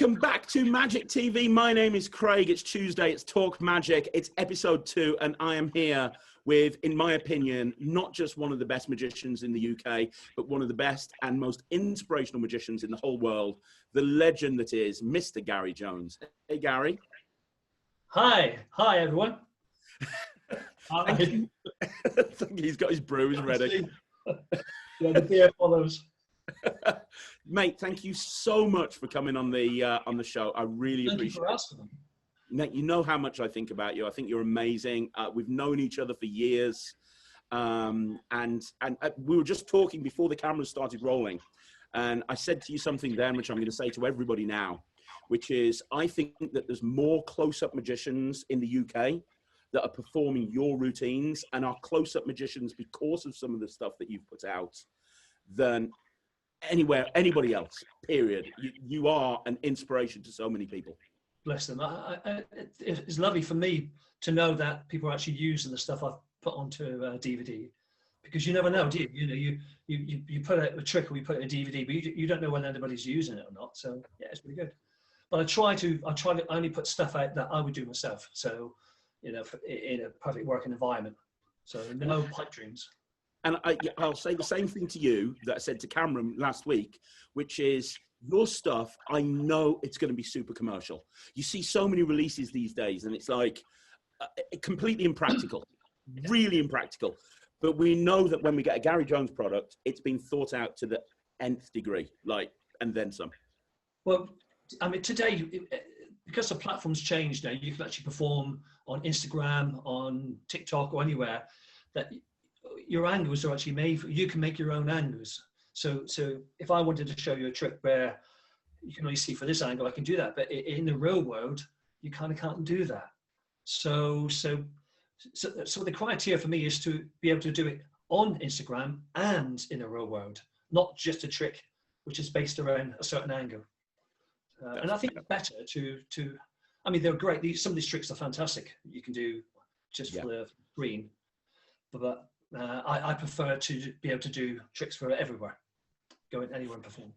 Welcome back to Magic TV. My name is Craig. It's Tuesday. It's Talk Magic. It's episode 2, and I am here with, in my opinion, not just one of the best magicians in the UK, but one of the best and most inspirational magicians in the whole world, the legend that is Mr. Gary Jones. Hey, Gary. Hi. Hi, everyone. He's got his brews ready. Yeah, the beer follows. Mate, thank you so much for coming on the show. I really appreciate it. Thank you for asking them. Mate, you know how much I think about you. I think you're amazing. We've known each other for years, and we were just talking before the cameras started rolling, and I said to you something then, which I'm going to say to everybody now, which is I think that there's more close-up magicians in the UK that are performing your routines and are close-up magicians because of some of the stuff that you've put out than anybody else, period. You are an inspiration to so many people. Bless them. It's lovely for me to know that people are actually using the stuff I've put onto DVD, because you never know, do you? You know, you put out a trick or you put out a DVD, but you don't know whether anybody's using it or not. So yeah, it's pretty good. But I try to only put stuff out that I would do myself. So, you know, in a perfect working environment. So no pipe dreams. And I'll say the same thing to you that I said to Cameron last week, which is your stuff, I know it's going to be super commercial. You see so many releases these days, and it's like completely impractical, really impractical. But we know that when we get a Gary Jones product, it's been thought out to the nth degree, like, and then some. Well, I mean, today, because the platform's changed now, you can actually perform on Instagram, on TikTok, or anywhere that your angles are actually made for. You can make your own angles. So if I wanted to show you a trick where you can only see for this angle, I can do that. But in the real world, you kind of can't do that. So the criteria for me is to be able to do it on Instagram and in the real world, not just a trick which is based around a certain angle. And I think it's better to. I mean, they're great. Some of these tricks are fantastic. You can do just for the screen, but I prefer to be able to do tricks for everywhere, going anywhere and perform.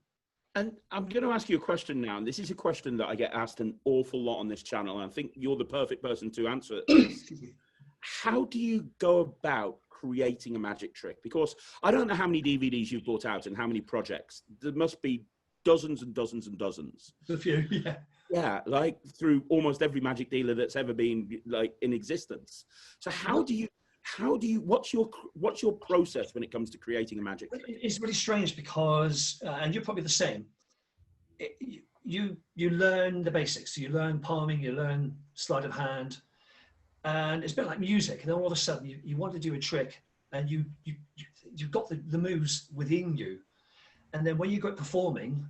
And I'm going to ask you a question now, and this is a question that I get asked an awful lot on this channel, and I think you're the perfect person to answer it. How do you go about creating a magic trick? Because I don't know how many DVDs you've brought out and how many projects. There must be dozens and dozens and dozens. A few, yeah. Yeah, like through almost every magic dealer that's ever been like in existence. So what's your process when it comes to creating a magic trick? It's really strange because, and you're probably the same, you learn the basics. You learn palming, you learn sleight of hand, and it's a bit like music. And then all of a sudden you want to do a trick and you've got the moves within you. And then when you go performing,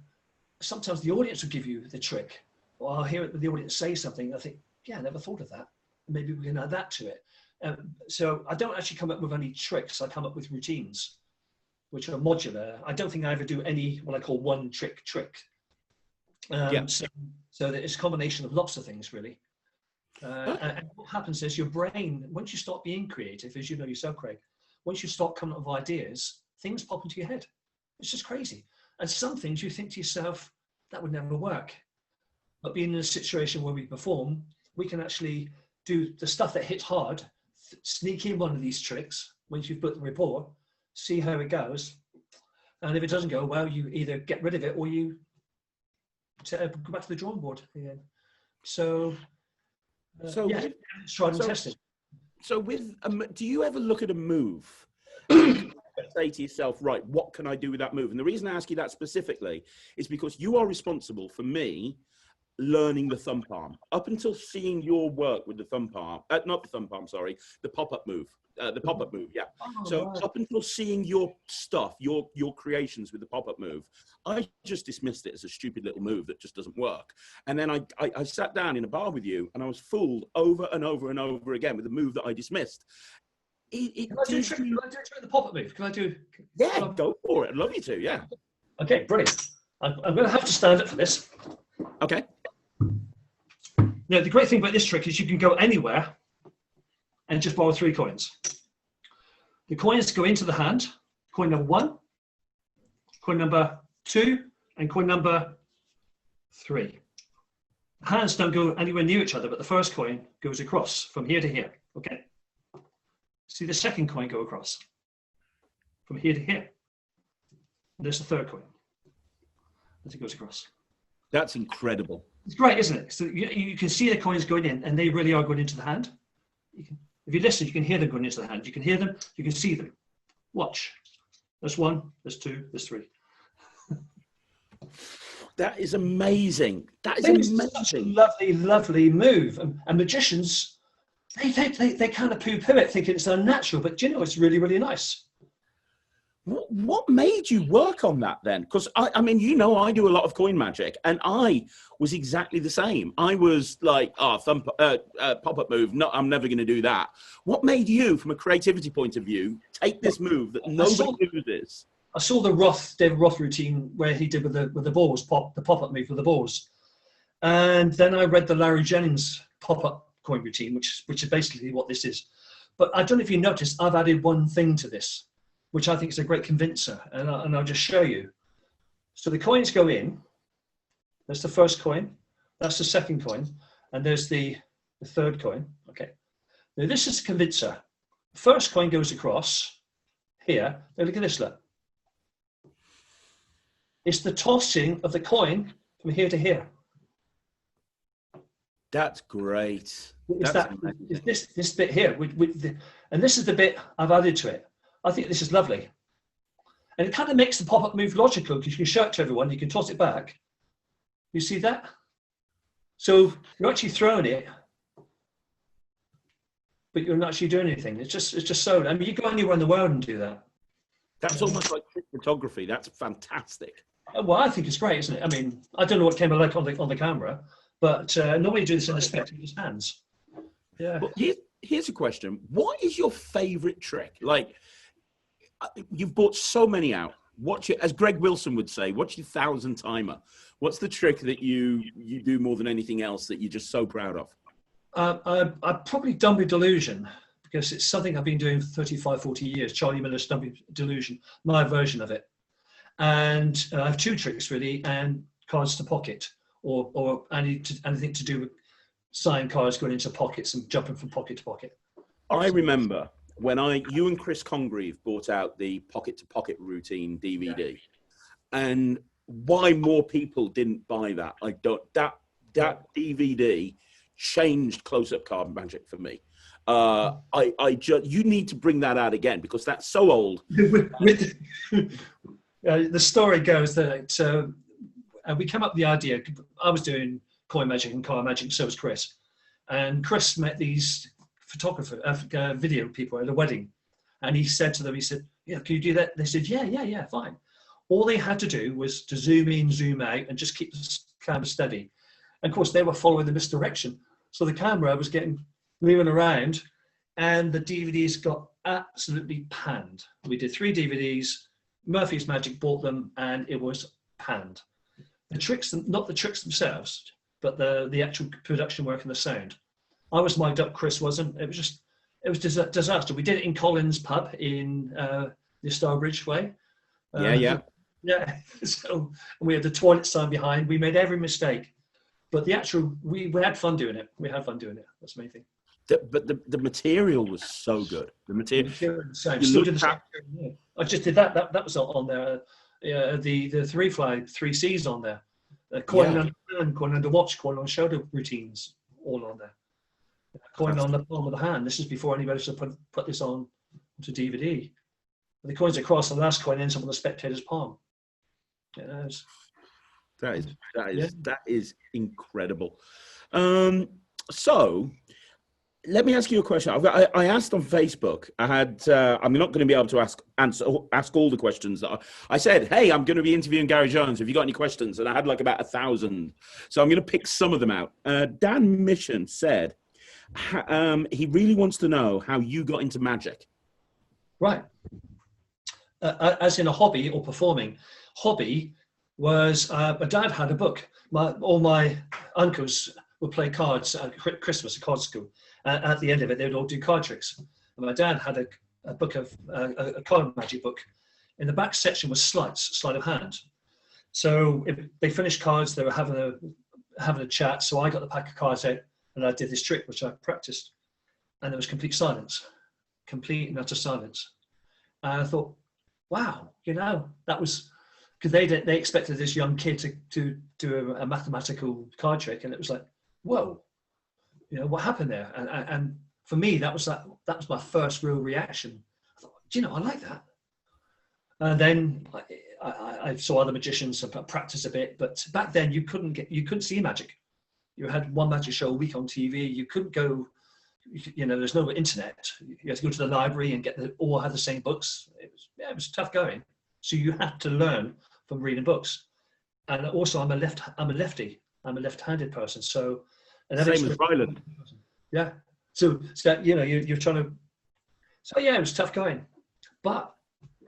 sometimes the audience will give you the trick. Or I'll hear the audience say something. I think, yeah, I never thought of that. Maybe we can add that to it. So I don't actually come up with any tricks. I come up with routines, which are modular. I don't think I ever do any what I call one trick. So that it's a combination of lots of things, really. And what happens is your brain, once you start being creative, as you know yourself, Craig, once you start coming up with ideas, things pop into your head. It's just crazy. And some things you think to yourself, that would never work. But being in a situation where we perform, we can actually do the stuff that hits hard, sneak in one of these tricks once you've put the rapport, see how it goes. And if it doesn't go well, you either get rid of it or you go back to the drawing board again. So tried and tested. So do you ever look at a move say to yourself, right, what can I do with that move? And the reason I ask you that specifically is because you are responsible for me learning the thumb palm. Up until seeing your work with the thumb palm, not the thumb palm, sorry, the pop-up move, yeah. So up until seeing your stuff, your creations with the pop-up move, I just dismissed it as a stupid little move that just doesn't work. And then I sat down in a bar with you and I was fooled over and over and over again with the move that I dismissed. Can I do a trick with the pop-up move? Can I do? Yeah, go for it. I'd love you to, yeah. Okay, brilliant. I'm going to have to stand up for this. Okay. Now, the great thing about this trick is you can go anywhere and just borrow 3 coins. The coins go into the hand. Coin number 1, coin number 2, and coin number 3. hands don't go anywhere near each other, but the first coin goes across from here to here. Okay. See the second coin go across from here to here. And there's the third coin as it goes across. That's incredible. It's great, isn't it? So you can see the coins going in, and they really are going into the hand. If you listen, you can hear them going into the hand. You can hear them, you can see them. Watch. There's one, there's two, there's three. That is amazing. That is amazing. It's such a lovely, lovely move. And magicians, they kind of poo-poo it, thinking it's unnatural, but you know, it's really, really nice. What made you work on that then? Because I mean, you know, I do a lot of coin magic, and I was exactly the same. I was like, pop-up move. No, I'm never going to do that. What made you, from a creativity point of view, take this move that nobody uses? I saw the David Roth routine where he did with the balls, the pop-up move with the balls, and then I read the Larry Jennings pop-up coin routine, which is basically what this is. But I don't know if you noticed, I've added one thing to this, which I think is a great convincer, and I'll just show you. So the coins go in. There's the first coin. That's the second coin. And there's the third coin. Okay. Now this is the convincer. First coin goes across here. Now look at this, look. It's the tossing of the coin from here to here. That's great. It's this bit here. And this is the bit I've added to it. I think this is lovely. And it kind of makes the pop-up move logical, because you can show it to everyone, you can toss it back. You see that? So you're actually throwing it, but you're not actually doing anything. It's just so, I mean, you go anywhere in the world and do that. That's almost like photography. That's fantastic. Well, I think it's great, isn't it? I mean, I don't know what came like on the camera, but nobody do this in the spectator's hands. Yeah. Well, here's a question. What is your favorite trick? Like, you've bought so many out. As Greg Wilson would say, what's your 1,000 timer? What's the trick that you do more than anything else that you're just so proud of? I've probably done with Delusion, because it's something I've been doing for 35, 40 years. Charlie Miller's done with Delusion, my version of it. And I have two tricks really, and cards to pocket, or anything to do with signed cards going into pockets and jumping from pocket to pocket. I remember when you and Chris Congreve brought out the Pocket to Pocket routine DVD, and why more people didn't buy that, I don't. That DVD changed close-up card magic for me. You need to bring that out again, because that's so old. The story goes that we came up with the idea. I was doing coin magic and card magic, so was Chris. And Chris met these video people at a wedding. And he said to them, he said, yeah, can you do that? They said, yeah, fine. All they had to do was to zoom in, zoom out, and just keep the camera steady. And of course, they were following the misdirection. So the camera was moving around, and the DVDs got absolutely panned. We did 3 DVDs. Murphy's Magic bought them, and it was panned. The tricks, not the tricks themselves, but the actual production work and the sound. I was mic'd up, Chris wasn't. It was disaster. We did it in Collins pub in the Starbridge way. Yeah. So we had the toilet sign behind. We made every mistake, but we had fun doing it. That's the main thing. But the material was so good. The material was the same. Still did the same. Yeah. I just did that. That was on there. The 3 flag, 3 C's on there. Coin under hand, coin under watch, coin on shoulder routines, all on there. Coin on the palm of the hand. This is before anybody should put this on to DVD. The coins across, the last coin ends up on the spectator's palm. That is incredible. So let me ask you a question. I asked on Facebook. I'm not going to be able to ask all the questions that I said. Hey, I'm going to be interviewing Gary Jones. Have you got any questions? And I had like about 1,000. So I'm going to pick some of them out. Dan Mission said he really wants to know how you got into magic. Right. As in a hobby or performing. Hobby was my dad had a book. All my uncles would play cards at Christmas, a card school. At the end of it, they would all do card tricks. And my dad had a book of a card magic book. In the back section was sleight of hand. So if they finished cards, they were having having a chat. So I got the pack of cards out and I did this trick, which I practiced. And there was complete silence, complete and utter silence. And I thought, wow, you know, that was, because they expected this young kid to do a mathematical card trick. And it was like, whoa, you know, what happened there? And for me, that was my first real reaction. I thought, do you know, I like that. And then I saw other magicians and practice a bit, but back then you couldn't see magic. You had one magic show a week on TV. You couldn't go, you know, there's no internet. You had to go to the library and all had the same books. It was tough going. So you had to learn from reading books. And also I'm a lefty. I'm a left-handed person. So same as Ryland. Yeah. So you know, you're trying to. So yeah, it was tough going, but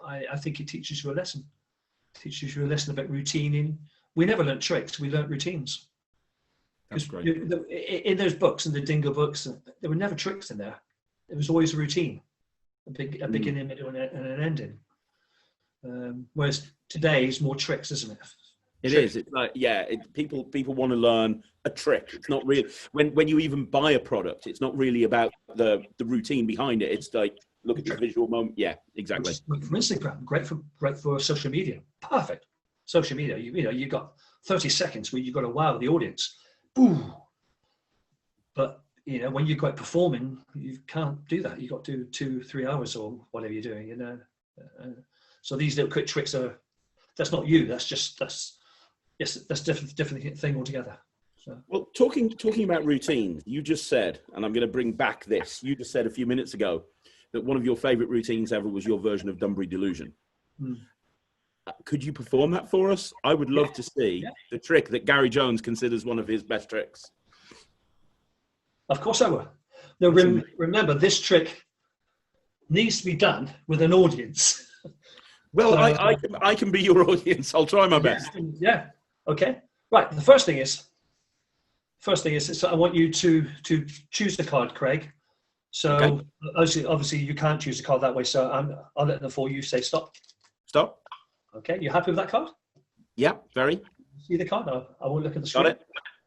I think it teaches you a lesson. It teaches you a lesson about routining. We never learnt tricks. We learnt routines. That's great. In those books, in the Dingo books, there were never tricks in there. It was always a routine, a beginning, middle, and an ending. Whereas today is more tricks, isn't it? It is. It's like, yeah, people want to learn a trick. It's not really, when you even buy a product, it's not really about the routine behind it. It's like, look at the visual moment. Yeah, exactly. From Instagram, great for social media. Perfect. Social media. You know, you've got 30 seconds where you've got to wow the audience. Ooh. But you know, when you go out performing, you can't do that. You've got to do 2-3 hours or whatever you're doing. You know. So these little quick tricks that's not you. That's different thing altogether. So. Well, talking about routines, you just said, and I'm going to bring back this. You just said a few minutes ago that one of your favourite routines ever was your version of Dunbury Delusion. Mm. Could you perform that for us? I would love to see the trick that Gary Jones considers one of his best tricks. Of course I will. Now, remember, this trick needs to be done with an audience. Well, I can be your audience. I'll try my best. Yeah. Okay. Right. The first thing is I want you to choose the card, Craig. So okay. Obviously you can't choose the card that way. So I'll let the four you say stop. Stop. Okay. You happy with that card? Yeah. Very. See the card? I won't look at the screen.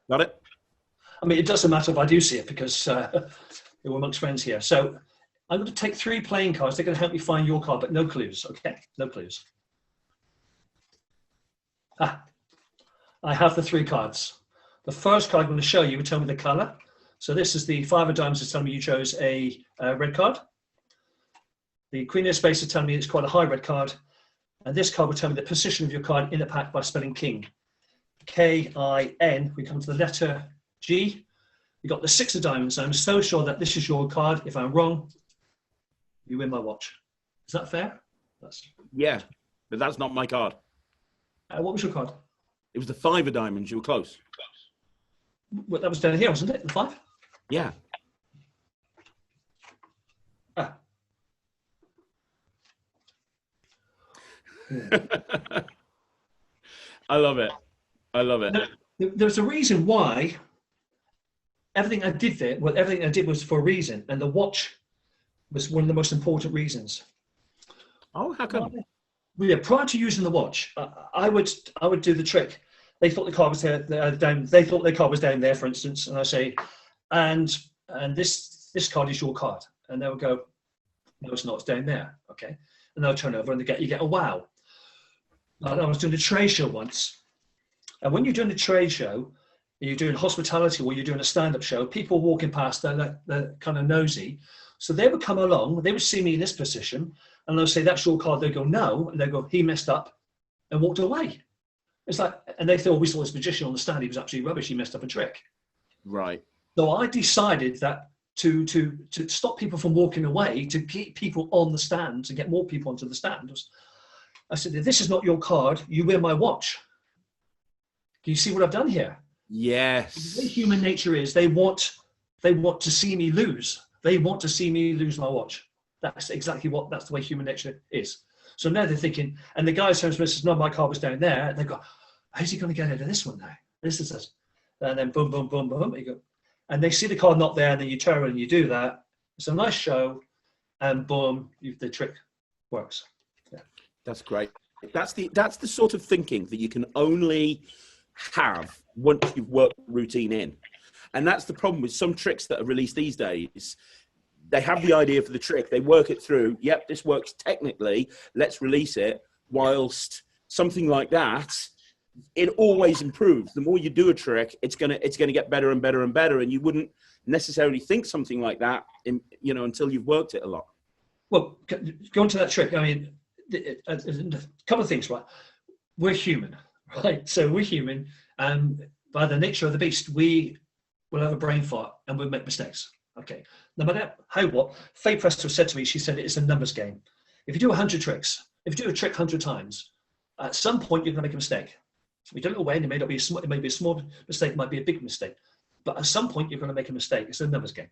Got it. I mean, it doesn't matter if I do see it because we're amongst friends here. So I'm going to take 3 playing cards. They're going to help me find your card, but no clues. Okay. No clues. I have the 3 cards. The first card I'm going to show you will tell me the color. So this is the 5 of diamonds is telling me you chose a red card. The Queen of Spades is telling me it's quite a high red card. And this card will tell me the position of your card in the pack by spelling king. K-I-N. We come to the letter G. We got the 6 of diamonds. I'm so sure that this is your card. If I'm wrong, you win my watch. Is that fair? Yeah, but that's not my card. What was your card? It was the 5 of diamonds. You were close. Well, that was down here, wasn't it? The 5? Yeah. I love it. There's a reason why everything I did there, well, everything I did was for a reason, and the watch was one of the most important reasons. Oh, how come? Well, yeah, prior to using the watch, I would do the trick. They thought the card was down. They thought their card was down there, for instance, and I say, and this card is your card, and they would go, no, it's not. It's down there. Okay, and they'll turn over and you get a wow. And I was doing a trade show once, and when you're doing a trade show, you're doing hospitality or you're doing a stand-up show, people walking past, they're kind of nosy, so they would come along, they would see me in this position, and they'll say, that's your card. They go, no, and they go, he messed up, and walked away. It's like, and they thought we saw this magician on the stand. He was absolutely rubbish. He messed up a trick. Right. So I decided that to stop people from walking away, to keep people on the stand, to get more people onto the stand, I said, this is not your card. You win my watch. Can you see what I've done here? Yes. The way human nature is, they want to see me lose. They want to see me lose my watch. That's the way human nature is. So now they're thinking, and the guy says, no, my card was down there. And they go, how's he going to get out of this one now? This is it. And then boom, boom, boom, boom. You go, and they see the card not there, and then you turn and you do that. It's a nice show, and boom, the trick works. Yeah. That's great. That's the sort of thinking that you can only have once you've worked the routine in. And that's the problem with some tricks that are released these days. They have the idea for the trick, they work it through. Yep, this works technically. Let's release it. Whilst something like that, it always improves. The more you do a trick, it's gonna get better and better and better. And you wouldn't necessarily think something like that, until you've worked it a lot. Well, going to that trick, I mean, a couple of things, right? We're human, right? So we're human, and by the nature of the beast, we will have a brain fart and we'll make mistakes. Okay, no matter how what. Faye Presto said to me, she said it's a numbers game. If you do 100 tricks, if you do a trick 100 times, at some point you're going to make a mistake. We don't know when. It may be a small mistake, it might be a big mistake, but at some point you're going to make a mistake. It's a numbers game.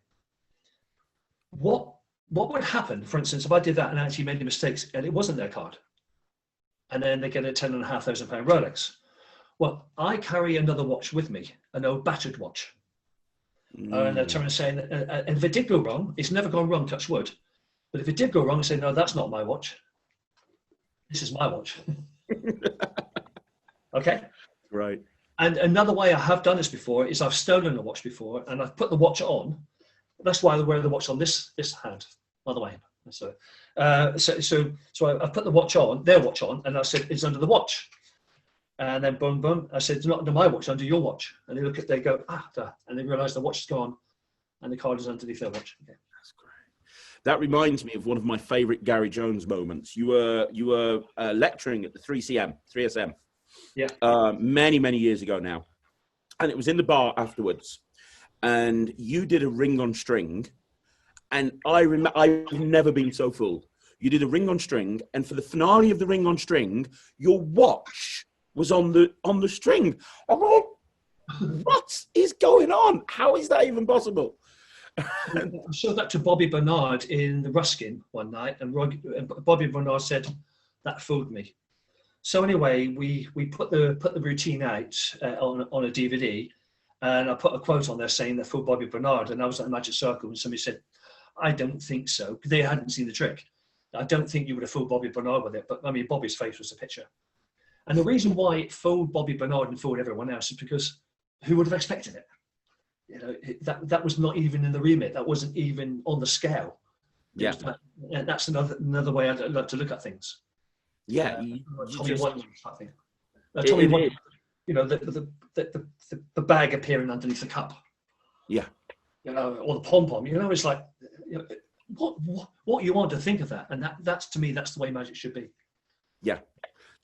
What would happen, for instance, if I did that and actually made the mistakes and it wasn't their card, and then they get a £10,500 Rolex? Well, I carry another watch with me, an old battered watch. And I turn and say, and if it did go wrong, it's never gone wrong, touch wood. But if it did go wrong, I say, no, that's not my watch. This is my watch. Okay? Right. And another way I have done this before is I've stolen a watch before and I've put the watch on. That's why I wear the watch on this hand, by the way. So I put the watch on, their watch on, and I said, it's under the watch. And then boom, boom. I said, it's not under my watch, under your watch. And they go, and they realize the watch is gone and the card is underneath their watch. Okay. That's great. That reminds me of one of my favorite Gary Jones moments. You were lecturing at the 3SM. Yeah. Many, many years ago now. And it was in the bar afterwards. And you did a ring on string. And I've never been so fooled. You did a ring on string. And for the finale of the ring on string, your watch was on the string. I'm like, what is going on? How is that even possible? I showed that to Bobby Bernard in the Ruskin one night, and Bobby Bernard said, that fooled me. So anyway, we put the routine out on a DVD, and I put a quote on there saying that fooled Bobby Bernard, and I was at the Magic Circle, and somebody said, I don't think so, because they hadn't seen the trick. I don't think you would have fooled Bobby Bernard with it, but I mean, Bobby's face was the picture. And the reason why it fooled Bobby Bernard and fooled everyone else is because who would have expected it? You know, that was not even in the remit. That wasn't even on the scale. Yeah. And that's another way I'd like to look at things. Yeah. Tommy Wonder type thing. Tommy Wonder, you know, the bag appearing underneath the cup. Yeah. You know, or the pom-pom, you know, it's like, you know, what you want to think of that. And that's, to me, that's the way magic should be. Yeah.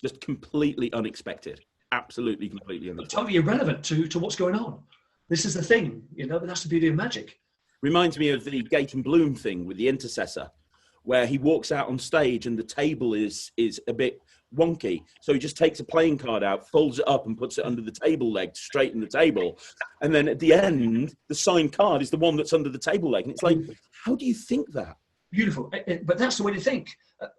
Just completely unexpected. Absolutely, completely unexpected. Totally irrelevant to what's going on. This is the thing, you know, but that's the beauty of magic. Reminds me of the Gaten Bloom thing with the intercessor, where he walks out on stage and the table is a bit wonky. So he just takes a playing card out, folds it up and puts it under the table leg to straighten the table. And then at the end, the signed card is the one that's under the table leg. And it's like, how do you think that? Beautiful. But that's the way to think.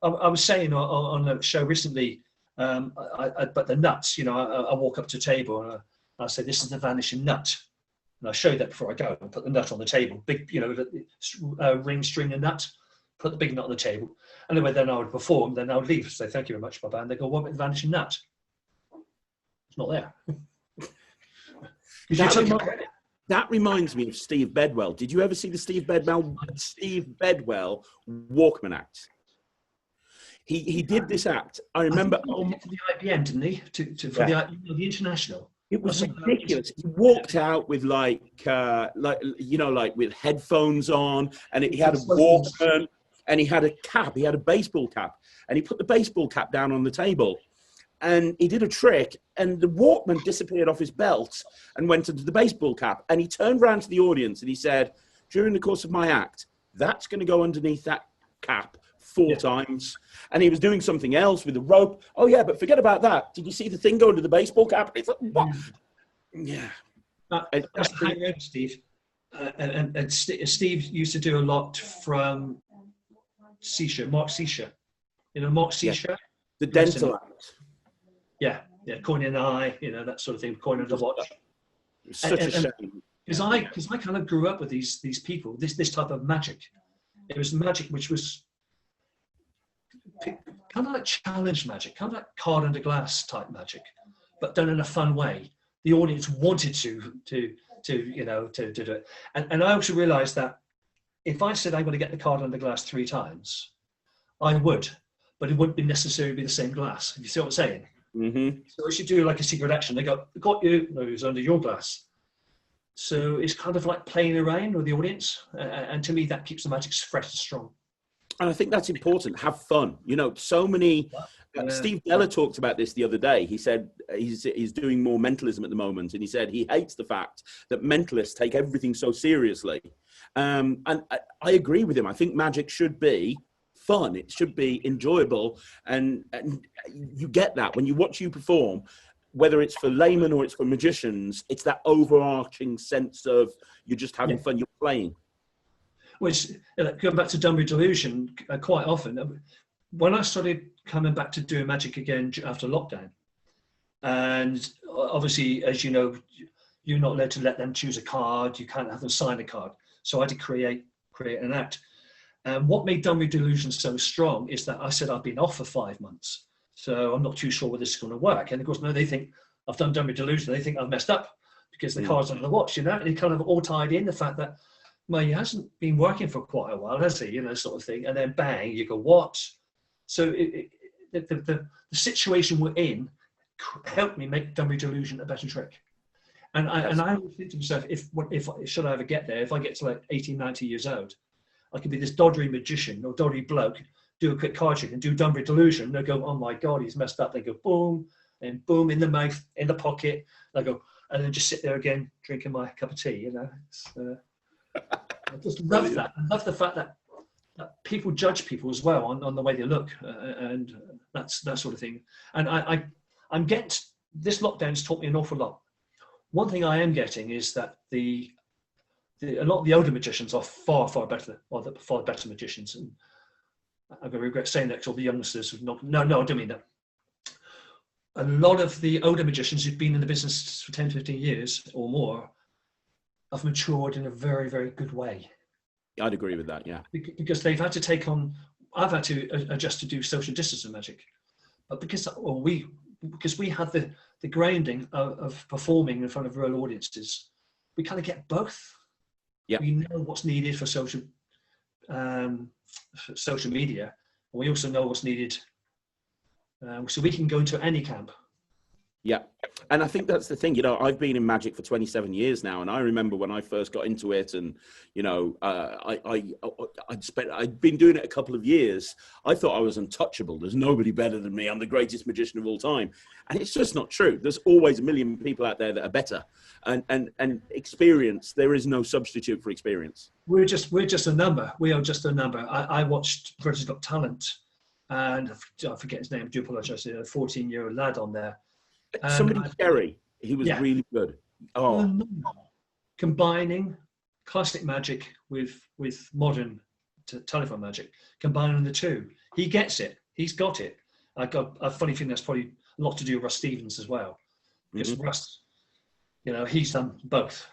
I was saying on a show recently, but the nuts, you know, I walk up to a table and I say, this is the vanishing nut. And I show that before I go and put the nut on the table. Big, you know, ring, string and nut. Put the big nut on the table. Anyway, then I would perform, then I would leave. Say, thank you very much, Baba. And they go, what about the vanishing nut? It's not there. That reminds me of Steve Bedwell. Did you ever see the Steve Bedwell Walkman act? He did this act. I remember to the IBM, didn't he? For the international. It was ridiculous. He walked out with like with headphones on, and he had a Walkman, and he had a cap. He had a baseball cap, and he put the baseball cap down on the table, and he did a trick, and the Walkman disappeared off his belt and went into the baseball cap. And he turned around to the audience and he said, "During the course of my act, that's going to go underneath that cap 4 times." And he was doing something else with the rope. Oh yeah, but forget about that. Did you see the thing go into the baseball cap? It's like, what? Yeah. That's the hang out, Steve. And Steve used to do a lot from Mark Seisha. You know, Mark Seisha? Yeah. The dental act. Yeah, coin in the eye, you know, that sort of thing, coin in the watch. Such a shame. Because I kind of grew up with these people, this type of magic. It was magic which was kind of like challenge magic, kind of like card under glass type magic, but done in a fun way. the audience wanted to do it. And I also realized that if I said I'm going to get the card under glass 3 times, I would, but it wouldn't be necessarily be the same glass. You see what I'm saying? Mm-hmm. So if you do like a secret action, they go, got you, no, it was under your glass. So it's kind of like playing around with the audience. And to me, that keeps the magic fresh and strong. And I think that's important. Have fun. You know, so many. Steve Deller talked about this the other day. He said he's doing more mentalism at the moment, and he said he hates the fact that mentalists take everything so seriously. And I agree with him. I think magic should be fun. It should be enjoyable, and you get that when you watch you perform. Whether it's for laymen or it's for magicians, it's that overarching sense of you're just having fun. You're playing. Which, going back to Dummy Delusion, quite often, when I started coming back to doing magic again after lockdown, and obviously, as you know, you're not allowed to let them choose a card. You can't have them sign a card. So I had to create an act. And what made Dummy Delusion so strong is that I said I've been off for 5 months. So I'm not too sure whether this is going to work. And of course, no, they think I've done Dummy Delusion. They think I've messed up because the cards under the watch, and it kind of all tied in the fact that, well, he hasn't been working for quite a while, has he? Sort of thing. And then bang, you go, what? So the situation we're in helped me make Dummy Delusion a better trick. And I always think to myself, if should I ever get there, if I get to like 18, 90 years old, I could be this doddery magician or doddery bloke, do a quick card trick and do Dummy Delusion. They'll go, oh my God, he's messed up. They go, boom, and boom, in the mouth, in the pocket. They go, and then just sit there again, drinking my cup of tea, I just love that. I love the fact that people judge people as well on the way they look, and that's that sort of thing. And I'm getting, this lockdown's taught me an awful lot. One thing I am getting is that a lot of the older magicians are far better, or the far better magicians. And I'm going to regret saying that because all the youngsters have not. No, I don't mean that. A lot of the older magicians who've been in the business for 10, 15 years or more have matured in a very, very good way. I'd agree with that, yeah. Because they've had to take on, I've had to adjust to do social distancing magic. But because we had the grounding of performing in front of real audiences, we kind of get both. Yeah. We know what's needed for social media, and we also know what's needed. So we can go into any camp. Yeah. And I think that's the thing, I've been in magic for 27 years now. And I remember when I first got into it and, I'd been doing it a couple of years. I thought I was untouchable. There's nobody better than me. I'm the greatest magician of all time. And it's just not true. There's always a million people out there that are better. And experience, there is no substitute for experience. We're just a number. We are just a number. I watched Britain's Got Talent, and I forget his name. I do apologise. A 14-year-old lad on there. Somebody scary. He was really good. Oh, combining classic magic with modern telephone magic, combining the two. He gets it. He's got it. I got a funny thing that's probably a lot to do with Russ Stevens as well. Because Russ, he's done both,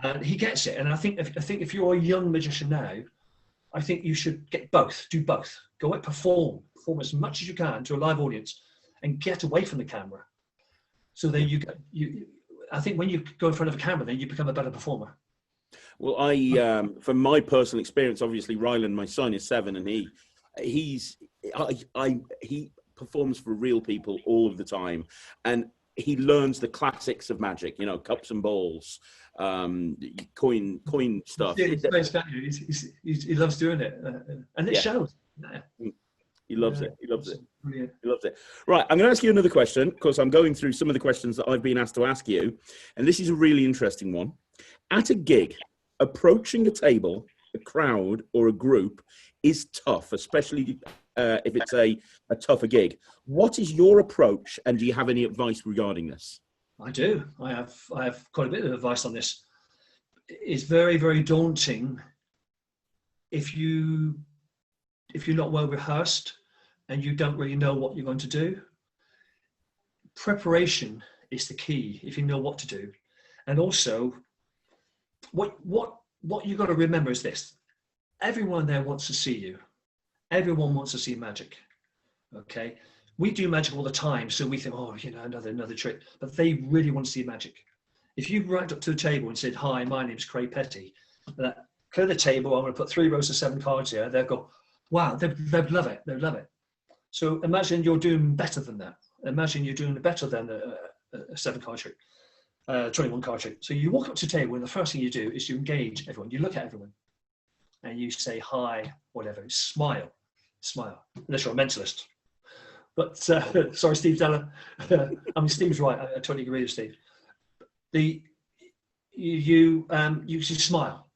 and he gets it. And I think if you're a young magician now, I think you should get both. Do both. Go out, perform as much as you can to a live audience, and get away from the camera. So then I think when you go in front of a camera, then you become a better performer. Well, from my personal experience, obviously Ryland, my son, is 7, and he performs for real people all of the time, and he learns the classics of magic, cups and balls, coin stuff. He loves doing it, and it shows. He loves it. He loves it. Brilliant. He loves it. Right, I'm going to ask you another question because I'm going through some of the questions that I've been asked to ask you, and this is a really interesting one. At a gig, approaching a table, a crowd, or a group is tough, especially if it's a tougher gig. What is your approach, and do you have any advice regarding this? I do. I have quite a bit of advice on this. It's very, very daunting if you're not well rehearsed and you don't really know what you're going to do. Preparation is the key if you know what to do. And also, what you've got to remember is this. Everyone there wants to see you. Everyone wants to see magic. Okay? we do magic all the time, so we think, oh, you know, another trick. But they really want to see magic. If you went up to the table and said, "Hi, my name's Craig Petty," clear the table. I'm going to put 3 rows of 7 cards here. They'll go, "Wow!" They'd love it. They'd love it. So imagine you're doing better than that. Imagine you're doing better than a 7-card trick, 21-card trick. So you walk up to the table, and the first thing you do is you engage everyone. You look at everyone, and you say, "Hi," whatever. Smile, unless you're a mentalist. But sorry, Steve Della. I mean, Steve's right. I totally agree with Steve. You smile,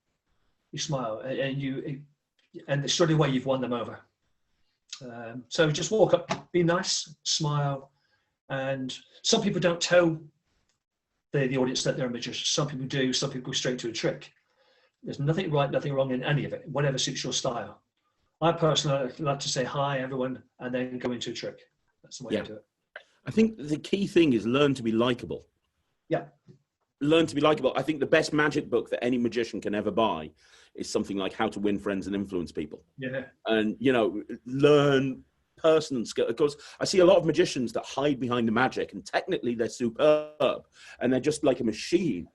and straight away you've won them over. So just walk up, be nice, smile, and some people don't tell the audience that they're a magician. Some people do. Some people go straight to a trick. There's nothing right, nothing wrong in any of it. Whatever suits your style. I personally like to say hi, everyone, and then go into a trick. That's the way I do it. I think the key thing is learn to be likable. Yeah. Learn to be likable. I think the best magic book that any magician can ever buy is something like How to Win Friends and Influence People. Yeah. And, you know, learn person and skill. Because I see a lot of magicians that hide behind the magic, and technically they're superb and they're just like a machine,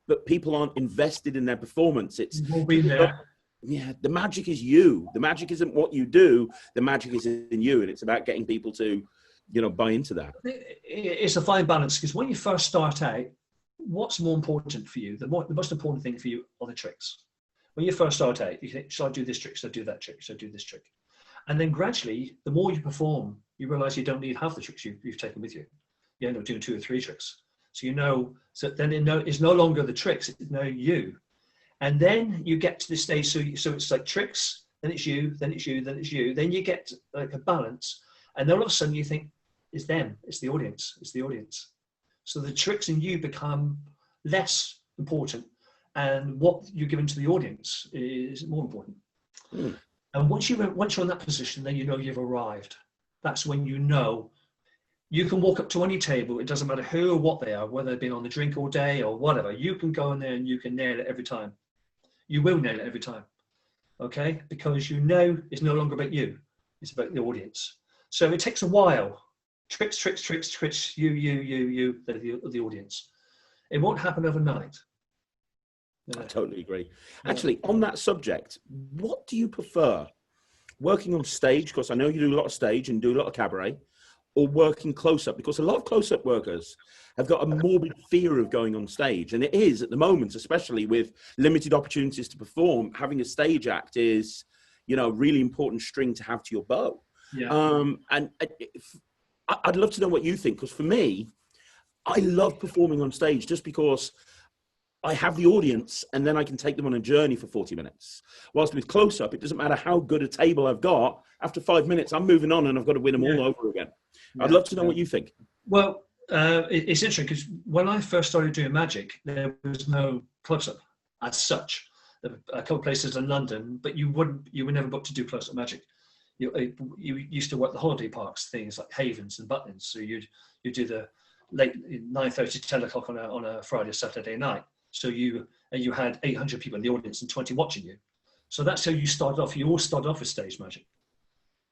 but people aren't invested in their performance. It's you'll be there. Yeah, the magic is you. The magic isn't what you do. The magic is in you, and it's about getting people to, you know, buy into that. It's a fine balance, because when you first start out, what's more important for you? The most important thing for you are the tricks. When you first start out, you think, should I do this trick? Should I do that trick? Should I do this trick? And then gradually, the more you perform, you realize you don't need half the tricks you've taken with you. You end up doing 2 or 3 tricks. So you know, so then it's no longer the tricks, it's now you. And then you get to this stage, so it's like tricks, then it's you, then it's you, then it's you. Then you get like a balance, and then all of a sudden you think, it's them, it's the audience, it's the audience. So the tricks in you become less important, and what you're giving to the audience is more important. Mm. And once you're in that position, then you know you've arrived. That's when you know you can walk up to any table. It doesn't matter who or what they are, whether they've been on the drink all day or whatever. You can go in there and you can nail it every time. You will nail it every time, okay? Because you know it's no longer about you. It's about the audience. So it takes a while. Tricks, you, the audience. It won't happen overnight. I totally agree. Actually, on that subject, what do you prefer? Working on stage, because I know you do a lot of stage and do a lot of cabaret, or working close-up? Because a lot of close-up workers have got a morbid fear of going on stage. And it is, at the moment, especially with limited opportunities to perform, having a stage act is, you know, a really important string to have to your bow. Yeah. And I'd love to know what you think, because for me, I love performing on stage just because I have the audience and then I can take them on a journey for 40 minutes. Whilst with close-up, it doesn't matter how good a table I've got. After 5 minutes, I'm moving on and I've got to win them all over again. Yeah. I'd love to know what you think. Well, it's interesting, because when I first started doing magic, there was no close-up as such. There were a couple of places in London, but you were never booked to do close-up magic. You used to work the holiday parks, things like Havens and Butlins. So you'd do the late 9:30, 10 o'clock on a Friday or Saturday night. So you had 800 people in the audience and 20 watching you. So that's how you started off. You all started off with stage magic.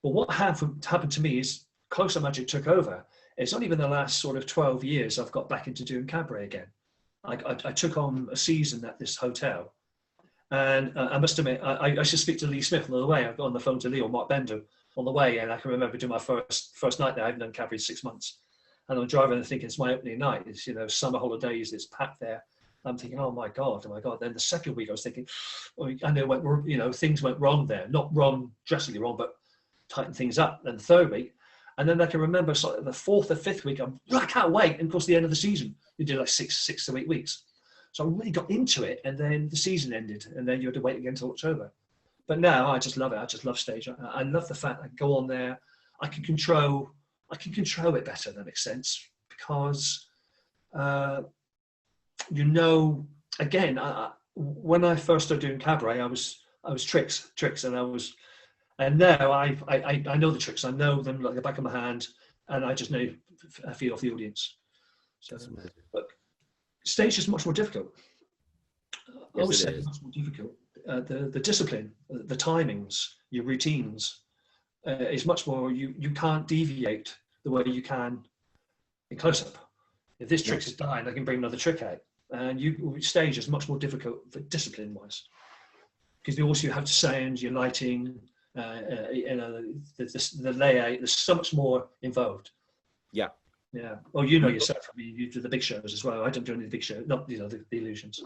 But what happened to me is close-up magic took over. It's only been the last sort of 12 years I've got back into doing cabaret again. I took on a season at this hotel. And I must admit, I should speak to Lee Smith on the way. I've got on the phone to Lee or Mark Bender on the way. And I can remember doing my first night there. I haven't done cabaret 6 months. And I'm driving and thinking it's my opening night. It's, you know, summer holidays, it's packed there. I'm thinking, oh my God. Then the second week I was thinking, I know things went wrong there. Not wrong, drastically wrong, but tighten things up. And the third week, and then I can remember sort of the 4th or 5th week, I can't wait. And of course, the end of the season, you do like six to 8 weeks. So I really got into it, and then the season ended, and then you had to wait again until October. But now I just love it. I just love stage. I love the fact I go on there. I can control it better. That makes sense, because again, when I first started doing cabaret, I was tricks, and now I know the tricks. I know them like the back of my hand, and I just know I feed off the audience. So, but stage is much more difficult. I would say it's much more difficult. The discipline, the timings, your routines is much more. You can't deviate. the way you can in close-up. If this trick is dying, I can bring another trick out. And stage is much more difficult for discipline-wise, because you have to sound, your lighting, the layout. There's so much more involved. Yeah. Yeah. Well, you know yourself. I mean, you do the big shows as well. I don't do any of the big shows, not the illusions.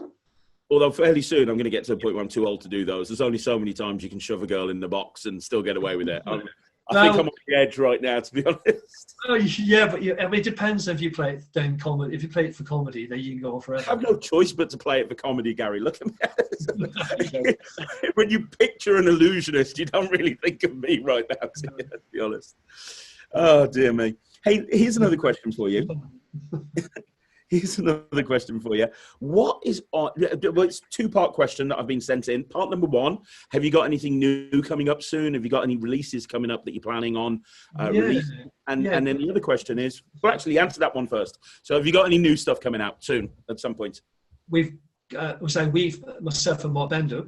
Although fairly soon I'm going to get to a point where I'm too old to do those. There's only so many times you can shove a girl in the box and still get away with it. I think I'm on the edge right now, to be honest. Oh yeah, but I mean, it depends if you play it then comedy. If you play it for comedy, then you can go on forever. I have no choice but to play it for comedy, Gary. Look at me. When you picture an illusionist, you don't really think of me right now, to be honest. Oh, dear me. Hey, here's another question for you. Here's another question for you. What is on? Well, it's a two-part question that I've been sent in. Part number one: have you got anything new coming up soon? Have you got any releases coming up that you're planning on releasing? And then the other question is, well, actually, answer that one first. So, have you got any new stuff coming out soon at some point? We've myself and Mark Bender,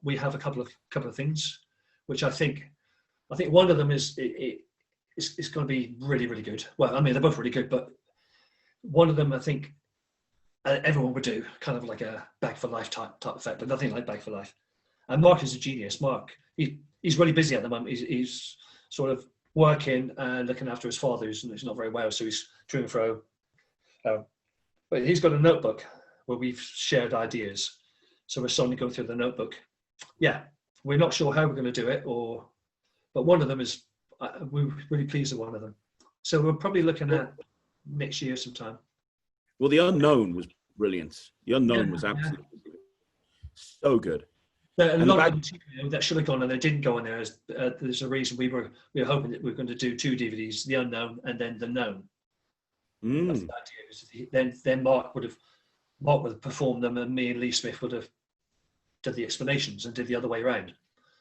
we have a couple of things, which I think one of them is it's going to be really, really good. Well, I mean, they're both really good, but one of them, I think, everyone would do, kind of like a Bag for Life type effect, but nothing like Bag for Life. And Mark is a genius. Mark, he's really busy at the moment. He's sort of working and looking after his father, who's not very well, so he's to and fro. But he's got a notebook where we've shared ideas. So we're starting to go through the notebook. Yeah, we're not sure how we're going to do it, but one of them is, we're really pleased with one of them. So we're probably looking at next year sometime. Well, The Unknown was brilliant. The Unknown was absolutely so good. A lot of them that should have gone and they didn't go in there. There's a reason we were hoping that we were going to do 2 DVDs, The Unknown and then The Known. That's the idea. Then Mark would have performed them, and me and Lee Smith would have did the explanations and did the other way around.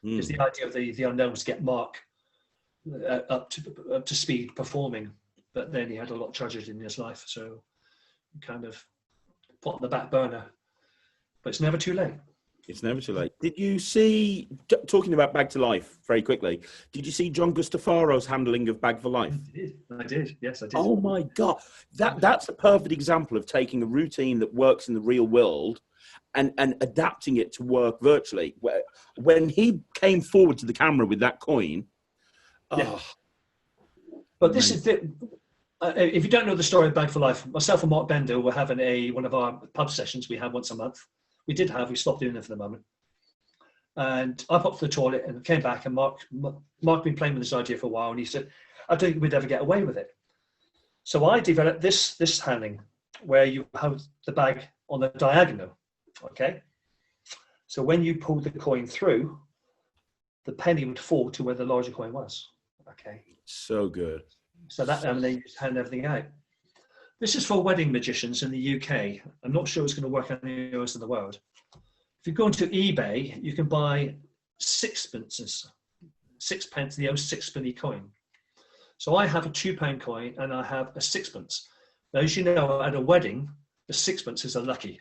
Because the idea of the Unknown was to get Mark up to speed performing. But then he had a lot of tragedy in his life, so kind of put on the back burner. But it's never too late. It's never too late. Did you see, talking about Bag to Life very quickly, did you see John Gustafaro's handling of Bag for Life? I did. Yes, I did. Oh my God. That's a perfect example of taking a routine that works in the real world and adapting it to work virtually. When he came forward to the camera with that coin, But this is if you don't know the story of Bag for Life, myself and Mark Bender were having one of our pub sessions we have once a month. We stopped doing it for the moment. And I popped to the toilet and came back, and Mark had been playing with this idea for a while, and he said, I don't think we'd ever get away with it. So I developed this handling where you have the bag on the diagonal, okay? So when you pulled the coin through, the penny would fall to where the larger coin was, okay? So good. So and they just hand everything out. This is for wedding magicians in the UK. I'm not sure it's going to work anywhere else in the world. If you go onto eBay, you can buy sixpence, the old sixpenny coin. So I have a £2 coin and I have a sixpence. Now, as you know, at a wedding, the sixpence is a lucky.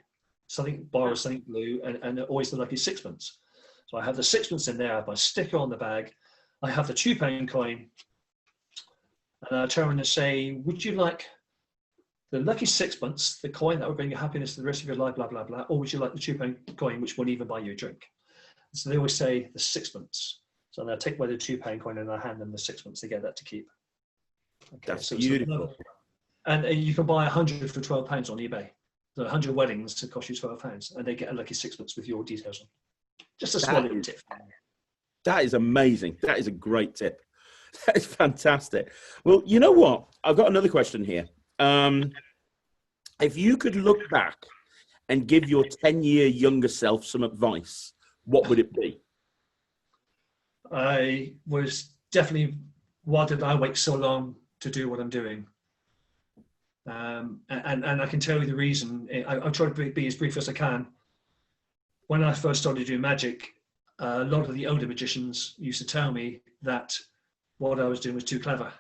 Something borrows something blue, and always the lucky sixpence. So I have the sixpence in there, I have my sticker on the bag, I have the £2 coin, and I turn and say, would you like the lucky sixpence, the coin that will bring you happiness to the rest of your life, blah, blah, blah, or would you like the £2 coin, which won't even buy you a drink? So they always say the sixpence. So I take away the £2 coin and I hand them the sixpence. They get that to keep. Okay, that's beautiful. And you can buy 100 for £12 on eBay. So 100 weddings to cost you £12, and they get a lucky sixpence with your details on. Just a small little tip. That is amazing. That is a great tip. That is fantastic. Well, you know what? I've got another question here. If you could look back and give your 10-year younger self some advice, what would it be? I was definitely, why did I wait so long to do what I'm doing? And I can tell you the reason. I'll try to be as brief as I can. When I first started doing magic, a lot of the older magicians used to tell me that what I was doing was too clever,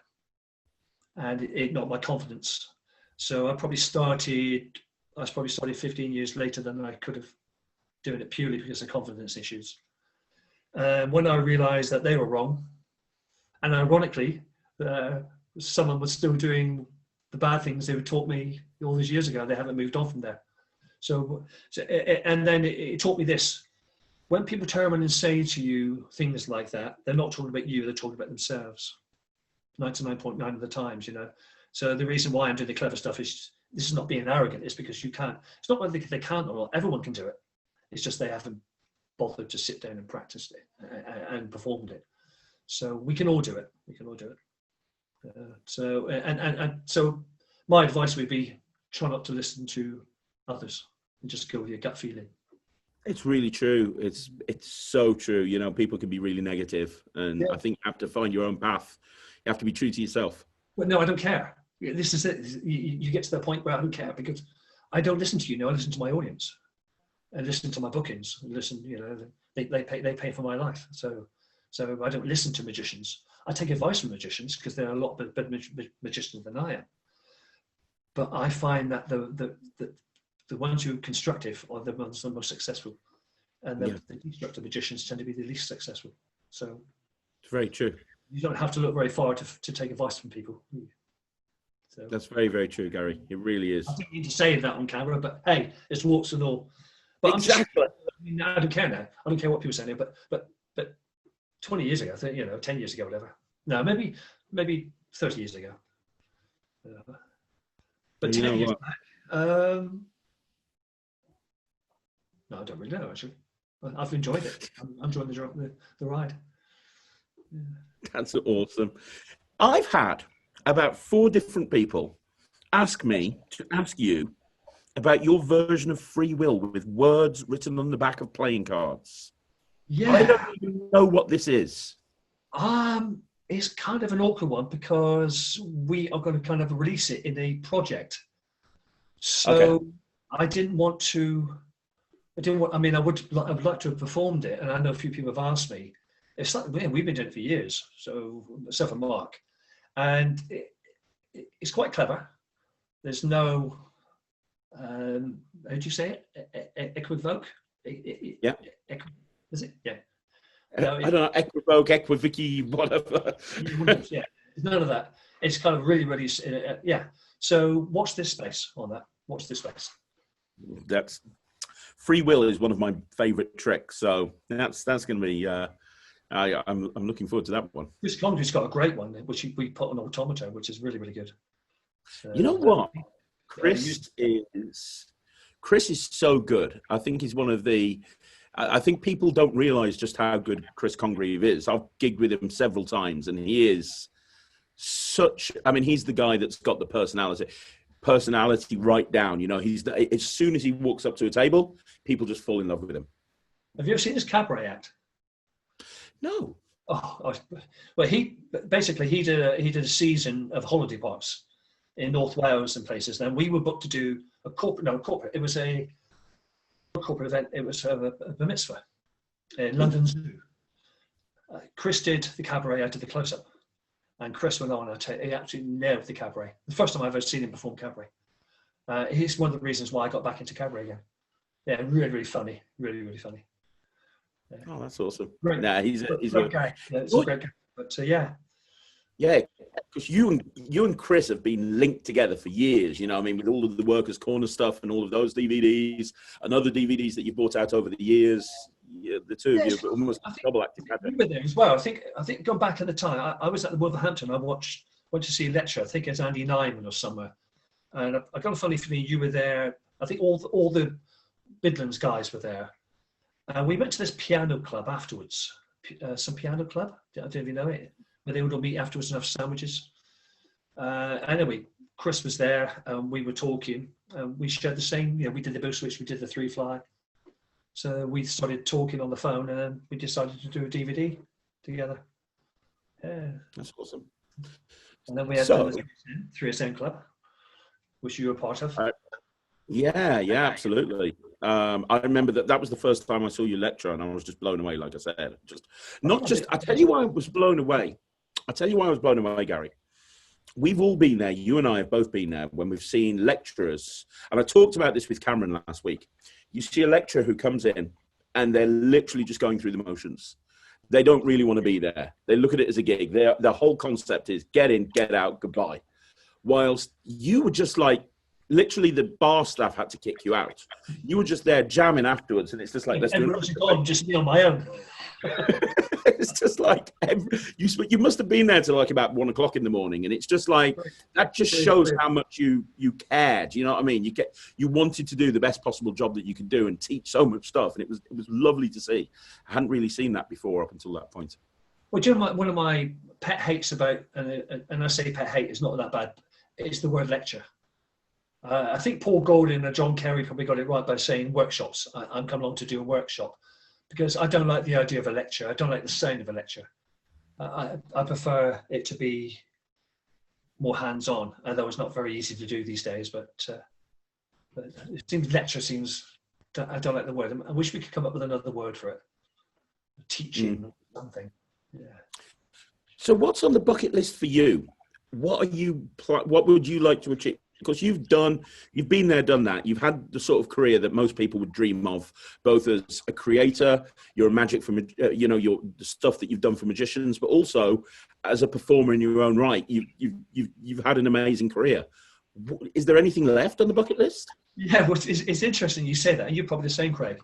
and it knocked my confidence. So I probably started 15 years later than I could have, doing it purely because of confidence issues. When I realized that they were wrong, and ironically, someone was still doing the bad things they were taught me all these years ago. They haven't moved on from there. And then it taught me this. When people turn around and say to you things like that, they're not talking about you, they're talking about themselves. 99.9 of the times, you know. So the reason why I'm doing the clever stuff is, this is not being arrogant, it's because you can't. It's not whether they can't or not, everyone can do it. It's just they haven't bothered to sit down and practice it and performed it. So we can all do it. We can all do it. So my advice would be, try not to listen to others and just go with your gut feeling. It's really true. It's so true. You know, people can be really negative, and I think you have to find your own path. You have to be true to yourself. Well, no, I don't care. This is it. You get to the point where I don't care, because I don't listen to you. No, I listen to my audience. I listen to my bookings. Listen, you know, they pay for my life. So I don't listen to magicians. I take advice from magicians because they're a lot better magicians than I am. But I find that the ones who are constructive are the ones that are most successful, and the destructive magicians tend to be the least successful. So it's very true. You don't have to look very far to take advice from people. So, that's very, very true, Gary. It really is. I didn't need to say that on camera, but hey, it's warts and all. But exactly. I don't care now. I don't care what people say now. But 20 years ago, 10 years ago, whatever. No, maybe 30 years ago. But 10 years back, no, I don't really know, actually. I've enjoyed it. I'm enjoying the ride. Yeah. That's awesome. I've had about 4 different people ask me to ask you about your version of free will with words written on the back of playing cards. Yeah. I don't even know what this is. It's kind of an awkward one because we are going to kind of release it in a project. So I would like to have performed it, and I know a few people have asked me. It's like, man, we've been doing it for years, so myself and Mark, and it's quite clever. There's no, how do you say it? Equivoke? Yeah. Is it? Yeah. No, I don't know, equivoke, equivoky, whatever. Yeah, none of that. It's kind of really, really, yeah. So watch this space on that. Watch this space. That's free will is one of my favorite tricks. So that's going to be. I'm looking forward to that one. Chris Congray's got a great one, which we put on Automata, which is really, really good. You know what? Chris is so good. I think he's one of the. I think people don't realise just how good Chris Congreve is. I've gigged with him several times, and he is such. I mean, he's the guy that's got the personality right down. You know, as soon as he walks up to a table, people just fall in love with him. Have you ever seen his Cabaret act? No. Oh, well, he did a season of holiday parks in North Wales and places. Then we were booked to do a corporate. It was a corporate event. It was a mitzvah in London Zoo. Chris did the Cabaret. I did the close-up, and Chris went on. He absolutely nailed the Cabaret. The first time I've ever seen him perform Cabaret. He's one of the reasons why I got back into Cabaret again. Yeah, really, really funny. Really, really funny. Yeah. Oh, that's awesome. Great. Nah, he's a great guy. Yeah, it's a great guy. But yeah. Yeah, because you and Chris have been linked together for years, you know, I mean, with all of the Workers' Corner stuff and all of those DVDs and other DVDs that you've brought out over the years. Yeah, the two of you have almost double acting. You were there as well. I think going back at the time, I was at the Wolverhampton. I went to see a lecture. I think it's Andy Nyman or somewhere. And I got a funny feeling you were there. I think all the Midlands guys were there. And we went to this piano club afterwards. Some piano club. I don't know if you know it. Where they would all meet afterwards and have sandwiches. Anyway, Chris was there, and we were talking. We shared the same, we did the bow switch, we did the 3 fly. So we started talking on the phone, and then we decided to do a DVD together. Yeah. That's awesome. And then we had the 3SN Club, which you were part of. Yeah, absolutely. I remember that was the first time I saw you lecture, and I was just blown away, like I said. I tell you why I was blown away. Gary. We've all been there. You and I have both been there when we've seen lecturers. And I talked about this with Cameron last week. You see a lecturer who comes in and they're literally just going through the motions. They don't really want to be there. They look at it as a gig. Their whole concept is get in, get out, goodbye. Whilst you were just like, literally the bar staff had to kick you out. You were just there jamming afterwards, and it's just like, let's do it. Gone, just me on my own. It's just like you must have been there till like about 1 o'clock in the morning, and it's just like that just shows how much you cared. You know what I mean? You wanted to do the best possible job that you could do and teach so much stuff, and it was lovely to see. I hadn't really seen that before up until that point. Well, do you know one of my pet hates about, and I say pet hate, it's not that bad. It's the word lecture. I think Paul Golding and John Kerry probably got it right by saying workshops. I'm coming along to do a workshop, because I don't like the idea of a lecture. I don't like the sound of a lecture. I prefer it to be more hands-on, although it's not very easy to do these days. But it seems lecture seems. I don't like the word. I wish we could come up with another word for it. Teaching or something. Yeah. So, what's on the bucket list for you? What would you like to achieve? Because you've been there, done that. You've had the sort of career that most people would dream of, both as a creator, you're a magic from, the stuff that you've done for magicians, but also as a performer in your own right. You've had an amazing career. Is there anything left on the bucket list? Yeah, well, it's interesting you say that, and you're probably the same, Craig.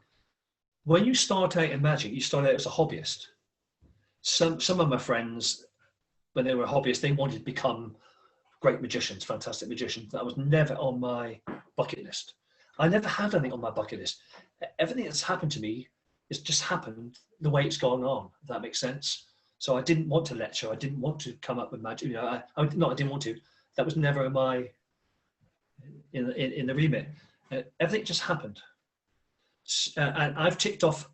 When you start out in magic, you start out as a hobbyist. Some of my friends, when they were hobbyists, they wanted to become great magicians, fantastic magicians. That was never on my bucket list. I never had anything on my bucket list. Everything that's happened to me has just happened the way it's gone on, if that makes sense. So I didn't want to lecture. I didn't want to come up with magic. I didn't want to. That was never in the remit. Everything just happened. And I've ticked off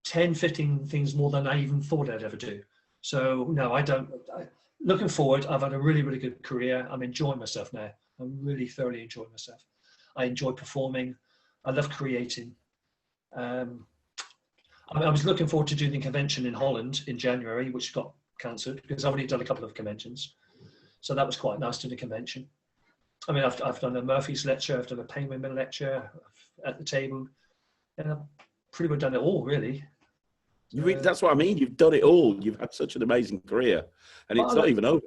10, 15 things more than I even thought I'd ever do. So no, I don't. Looking forward, I've had a really, really good career. I'm enjoying myself now. I'm really thoroughly enjoying myself. I enjoy performing. I love creating. I was looking forward to doing the convention in Holland in January, which got cancelled because I've already done a couple of conventions. So that was quite nice to do the convention. I mean, I've done a Murphy's lecture, I've done a Penguin Mill lecture at the table, and I've pretty much done it all, really. That's what I mean. You've done it all. You've had such an amazing career, and it's not even over.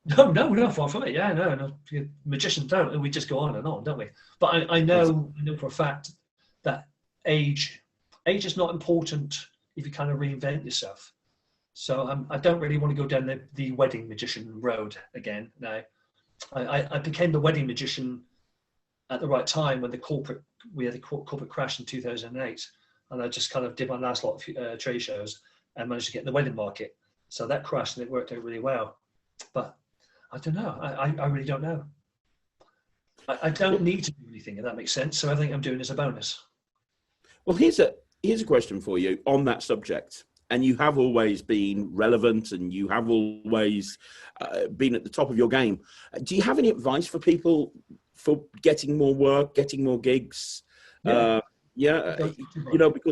No, far from it. Yeah, no. Magicians don't. We just go on and on, don't we? But I know for a fact that age is not important if you kind of reinvent yourself. So I don't really want to go down the wedding magician road again. Now, I became the wedding magician at the right time when we had the corporate crash in 2008. And I just kind of did my last lot of trade shows and managed to get in the wedding market. So that crashed and it worked out really well. But I don't know. I really don't know. I don't need to do anything, if that makes sense. So everything I'm doing is a bonus. Well, here's a question for you on that subject. And you have always been relevant and you have always been at the top of your game. Do you have any advice for people for getting more work, getting more gigs? Because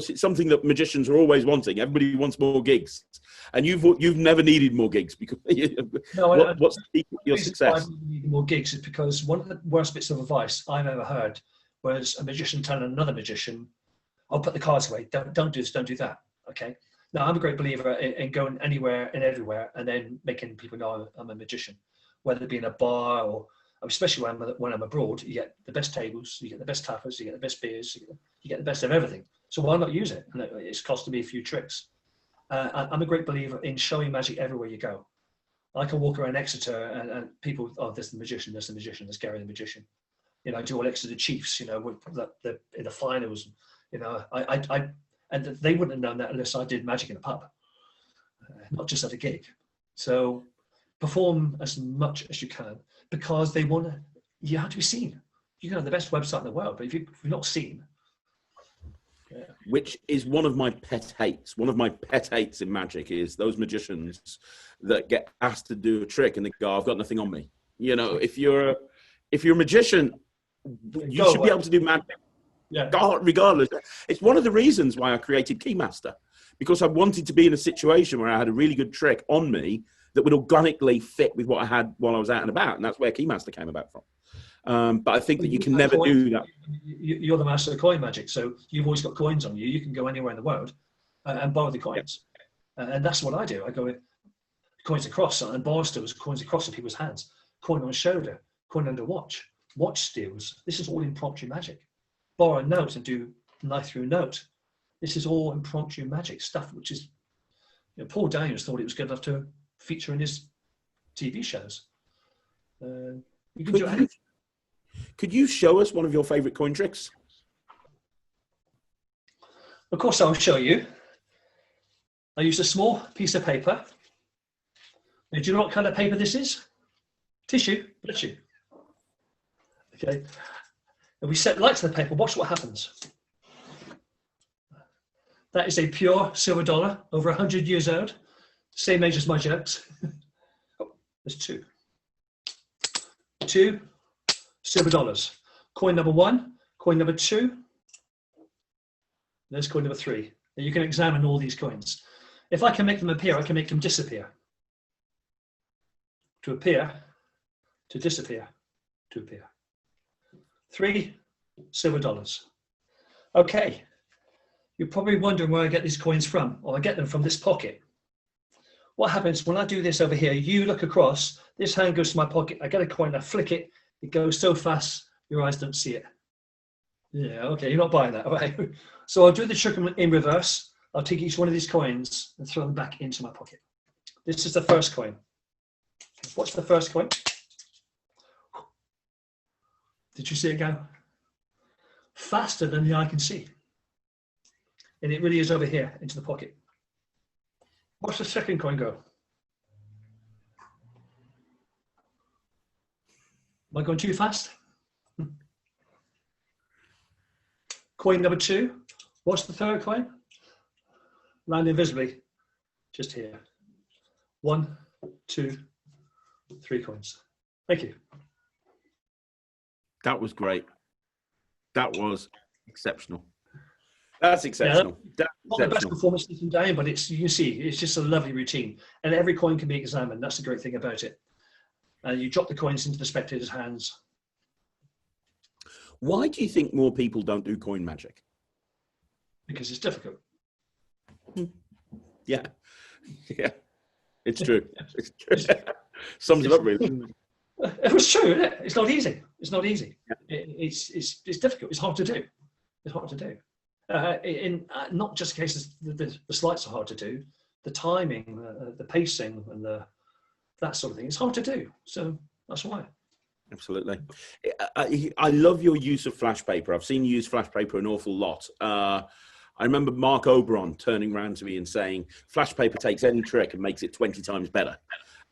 it's something that magicians are always wanting. Everybody wants more gigs, and you've never needed more gigs because what's the key to your success? I need more gigs is because one of the worst bits of advice I've ever heard was a magician telling another magician, "I'll put the cards away. Don't do this. Don't do that." Okay. Now I'm a great believer in going anywhere and everywhere, and then making people know I'm a magician, whether it be in a bar or. Especially when I'm abroad, you get the best tables, you get the best tapas, you get the best beers, you get the best of everything. So why not use it? And it's costing me a few tricks. I'm a great believer in showing magic everywhere you go. I can walk around Exeter and people, there's the magician, there's Gary the magician. I do all Exeter Chiefs, in the finals. And they wouldn't have known that unless I did magic in a pub, not just at a gig. So perform as much as you can. Because you have to be seen. You can have the best website in the world, but if you're not seen. Yeah. Which is one of my pet hates. One of my pet hates in magic is those magicians that get asked to do a trick and they go, "I've got nothing on me." If you're a magician, you should be able to do magic. Yeah. Regardless. It's one of the reasons why I created Keymaster, because I wanted to be in a situation where I had a really good trick on me that would organically fit with what I had while I was out and about. And that's where Keymaster came about from. But I think that you can never do that. You're the master of coin magic. So you've always got coins on you. You can go anywhere in the world and borrow the coins. And that's what I do. I go coins across, and bar steals, coins across in people's hands, coin on shoulder, coin under watch, watch steals. This is all impromptu magic. Borrow a note and do knife through note. This is all impromptu magic stuff, which is, Paul Daniels thought it was good enough to feature in his TV shows. You can do anything. Could you show us one of your favorite coin tricks? Of course, I'll show you. I used a small piece of paper. Now, do you know what kind of paper this is? Tissue, bless you. Okay. And we set light to the paper. Watch what happens. That is a pure silver dollar, over 100 years old, same age as my jugs. Oh, there's two. Two silver dollars. Coin number one, coin number two. There's coin number three. And you can examine all these coins. If I can make them appear, I can make them disappear. To appear, to disappear, to appear. 3 silver dollars. Okay. You're probably wondering where I get these coins from. Well, I get them from this pocket. What happens when I do this over here? You look across, this hand goes to my pocket, I get a coin, I flick it, it goes so fast, your eyes don't see it. Yeah, okay, you're not buying that, right? So I'll do the trick in reverse. I'll take each one of these coins and throw them back into my pocket. This is the first coin. What's the first coin? Did you see it go? Faster than the eye can see. And it really is over here into the pocket. Watch the second coin go. Am I going too fast? Coin number two. What's the third coin? Land invisibly, just here. 1, 2, 3 coins. Thank you. That was great. That was exceptional. That's exceptional. Yeah, not the best performance you can do, but it's, you can see, it's just a lovely routine. And every coin can be examined. That's the great thing about it. You drop the coins into the spectator's hands. Why do you think more people don't do coin magic? Because it's difficult. Yeah. Yeah. It's true. It's true. Sums it up really. It was true, isn't it? It's not easy. It's not easy. Yeah. It's difficult. It's hard to do. It's hard to do. Not just cases the sleights are hard to do, the timing, the pacing, and that sort of thing. It's hard to do. So that's why. Absolutely. I love your use of flash paper. I've seen you use flash paper an awful lot. I remember Mark Oberon turning around to me and saying, flash paper takes any trick and makes it 20 times better.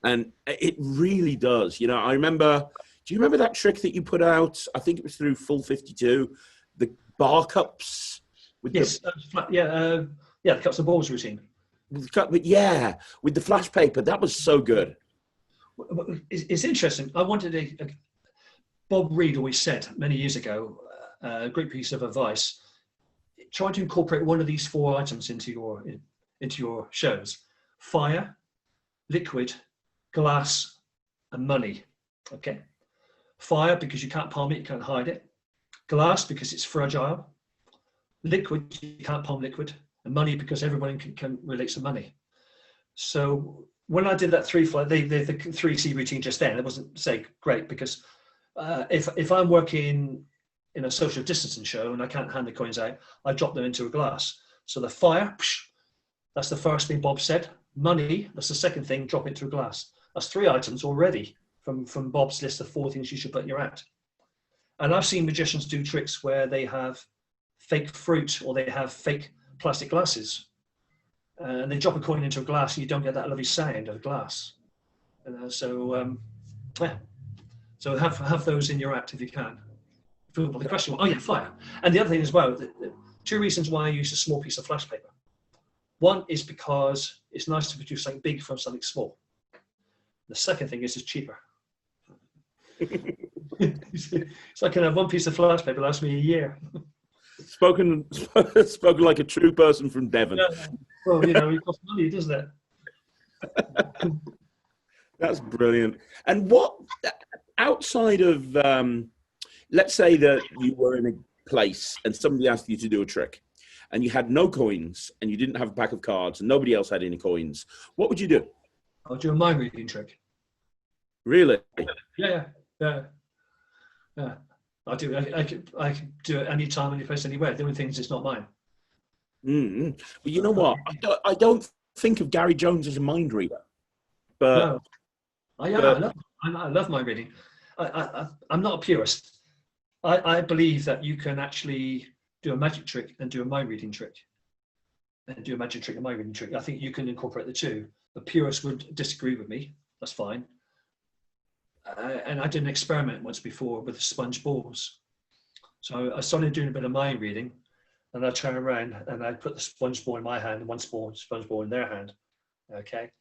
And it really does. You know, I remember, do you remember that trick that you put out? I think it was through Full 52, the bar cups. With yes, the cups and balls routine. But yeah, with the flash paper, that was so good. It's interesting. I wanted Bob Reed always said many years ago, a great piece of advice, try to incorporate one of these 4 items into your shows: fire, liquid, glass, and money. Okay. Fire, because you can't palm it, you can't hide it. Glass, because it's fragile. Liquid, you can't palm liquid. And money, because everyone can relate to money. So when I did that the 3C routine just then, it wasn't, say, great, because if I'm working in a social distancing show and I can't hand the coins out, I drop them into a glass. So the fire, that's the first thing Bob said. Money, that's the second thing, drop into a glass. That's 3 items already from Bob's list of 4 things you should put in your act. And I've seen magicians do tricks where they have fake fruit or they have fake plastic glasses. And they drop a coin into a glass and you don't get that lovely sound of the glass. So have those in your act if you can. The question, oh yeah, fire. And the other thing as well, the 2 reasons why I use a small piece of flash paper. One is because it's nice to produce something big from something small. The second thing is it's cheaper. So I can have 1 piece of flash paper last me a year. Spoken like a true person from Devon. Yeah. Well, it costs money, doesn't it? That's brilliant. And what, outside of, let's say that you were in a place and somebody asked you to do a trick, and you had no coins and you didn't have a pack of cards and nobody else had any coins, what would you do? I'll do a mind reading trick. Really? Yeah. I do. I can do it anytime, any place, anywhere. The only thing is, it's not mine. But you know what? I don't think of Gary Jones as a mind reader. But no, I love mind reading. I'm not a purist. I believe that you can actually do a magic trick and do a mind reading trick, and do a magic trick and mind reading trick. I think you can incorporate the two. The purists would disagree with me. That's fine. And I did an experiment once before with sponge balls. So I started doing a bit of mind reading, and I turn around and I put the sponge ball in my hand and one sponge ball in their hand. Okay.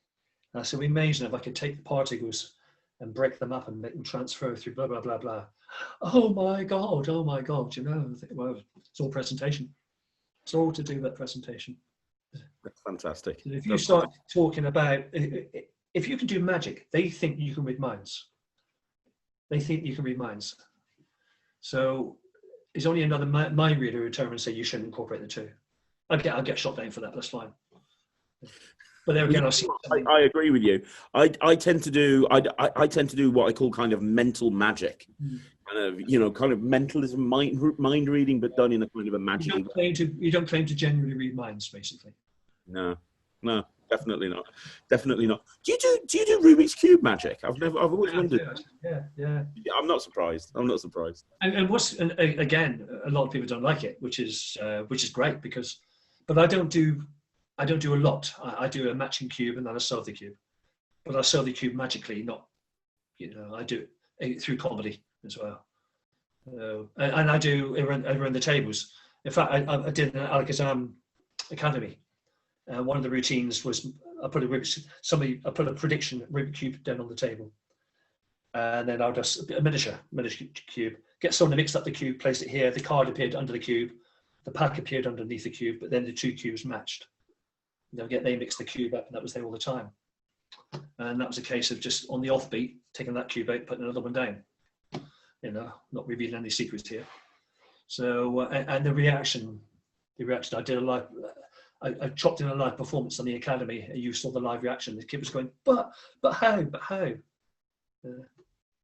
And I said, it'd be amazing if I could take the particles and break them up and make them transfer through blah, blah, blah, blah. Oh my God. You know, I think, well, it's all presentation. It's all to do with that presentation. That's fantastic. So if you start talking about, if you can do magic, they think you can read minds. They think you can read minds. So it's only another mind reader who turn and say you shouldn't incorporate the two. I'll get shot down for that. That's fine. But there again, I agree with you. I tend to do what I call kind of mental magic, kind of mentalism, mind reading, but done in a kind of a magic. You don't claim to genuinely read minds, basically. No, definitely not. Definitely not. Do you do Rubik's Cube magic? I've always wondered. Yeah. I'm not surprised. And again, a lot of people don't like it, which is great but I don't do a lot. I do a matching cube and then I solve the cube. But I solve the cube magically, not, I do it through comedy as well. And I do around the tables. In fact, I did an Alakazam Academy. One of the routines was I put a prediction Rubik's cube down on the table, and then I'll just a miniature cube. Get someone to mix up the cube, place it here. The card appeared under the cube, the pack appeared underneath the cube, but then the two cubes matched. They mixed the cube up, and that was there all the time. And that was a case of just on the offbeat, taking that cube out, putting another one down. Not revealing any secrets here. So and the reaction I did a live. I chopped in a live performance on the Academy, and you saw the live reaction. The kid was going, but how?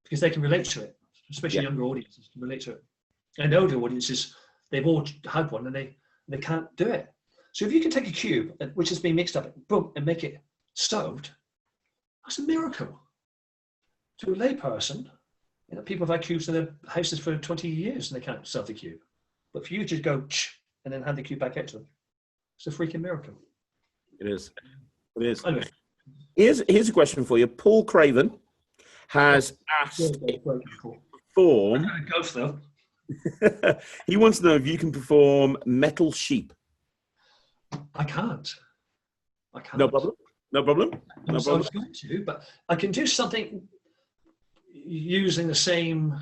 Because they can relate to it, especially younger audiences can relate to it. And older audiences, they've all had one and they can't do it. So if you can take a cube, which has been mixed up, boom, and make it stoved, that's a miracle. To a layperson, people have had cubes in their houses for 20 years and they can't solve the cube. But for you to go, and then hand the cube back out to them, it's a freaking miracle. It is. Anyway. Here's a question for you. Paul Craven has asked if you can perform. Ghost though. He wants to know if you can perform Metal Sheep. I can't. No problem. I was going to, but I can do something using the same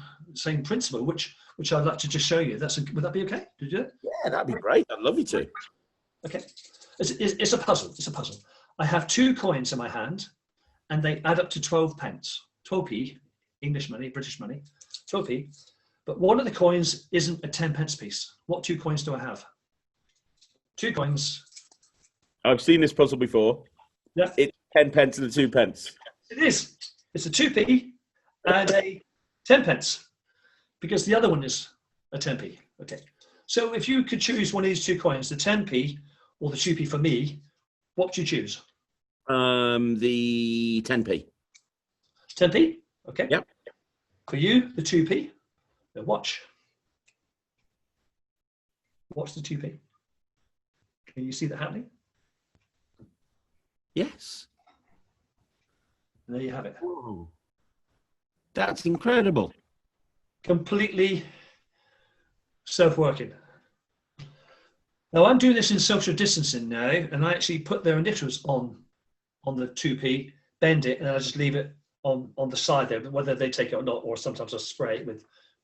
principle, which I'd like to just show you. Would that be okay to do it? Yeah, that'd be great. I'd love you to. Okay, it's a puzzle. I have 2 coins in my hand, and they add up to 12 pence, 12p, English money, British money, 12p. But one of the coins isn't a 10 pence piece. What 2 coins do I have? 2 coins. I've seen this puzzle before. Yeah, it's 10 pence and a 2 pence. It is. It's a 2p and a 10 pence, because the other one is a 10p. Okay. So if you could choose one of these 2 coins, the 10p or the 2p for me, what would you choose? The 10p. 10p? Okay. Yep. For you, the 2p. Now watch. Watch the 2p. Can you see that happening? Yes. And there you have it. Whoa. That's incredible. Completely self-working. Now I'm doing this in social distancing now, and I actually put their initials on the 2p, bend it, and I just leave it on the side there, whether they take it or not, or sometimes I spray it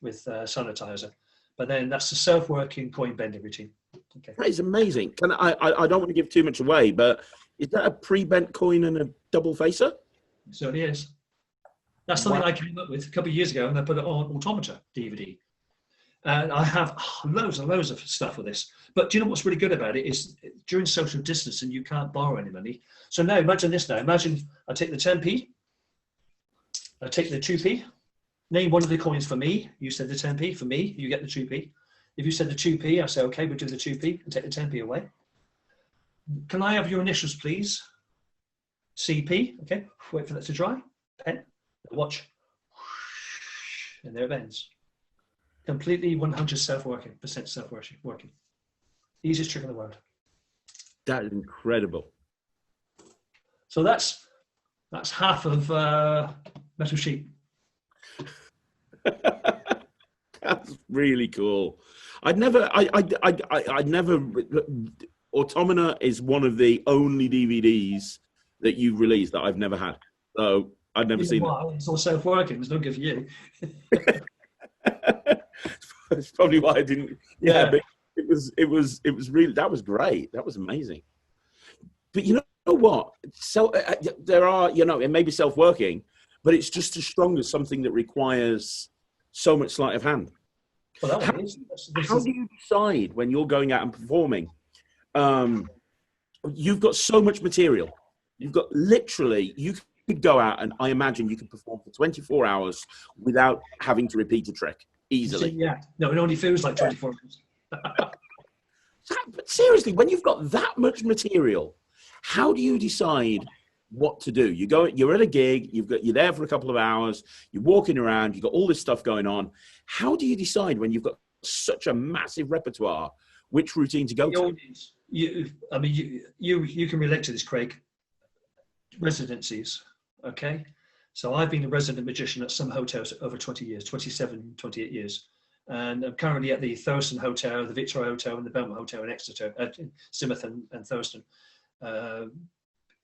with sanitizer. But then that's the self-working coin bending routine. Okay. That is amazing. I don't want to give too much away, but is that a pre-bent coin and a double facer? It certainly is. That's something I came up with a couple of years ago, and I put it on Automata DVD. And I have loads and loads of stuff with this. But do you know what's really good about it is during social distancing, you can't borrow any money. So now imagine this now. Imagine I take the 10p, I take the 2p, name one of the coins for me. You said the 10p. For me, you get the 2p. If you said the 2p, I say, okay, we'll do the 2p and take the 10p away. Can I have your initials, please? CP, okay. Wait for that to dry. Pen, watch. And there it ends. Completely 100% self-working. Easiest trick in the world. That is incredible. So that's half of metal sheet. That's really cool. I'd never. Automata is one of the only DVDs that you've released that I've never had. So I'd never seen it. It's all self-working. It's not good for you. It's probably why I didn't. Yeah, but it was really, that was great. That was amazing. But you know what? So there are, it may be self-working, but it's just as strong as something that requires so much sleight of hand. Well, how do you decide when you're going out and performing? You've got so much material. You've got literally, you could go out and I imagine you could perform for 24 hours without having to repeat a trick easily. Yeah, no, it only feels like 24 hours. But seriously, when you've got that much material, how do you decide what to do? You're at a gig, you're there for a couple of hours, you're walking around, you've got all this stuff going on. How do you decide when you've got such a massive repertoire, which routine to go to? You can relate to this, Craig. Residencies, okay? So I've been a resident magician at some hotels over 20 years, 27, 28 years. And I'm currently at the Thurston Hotel, the Victoria Hotel, and the Bedwell Hotel in Exeter, Symeth and Thurston.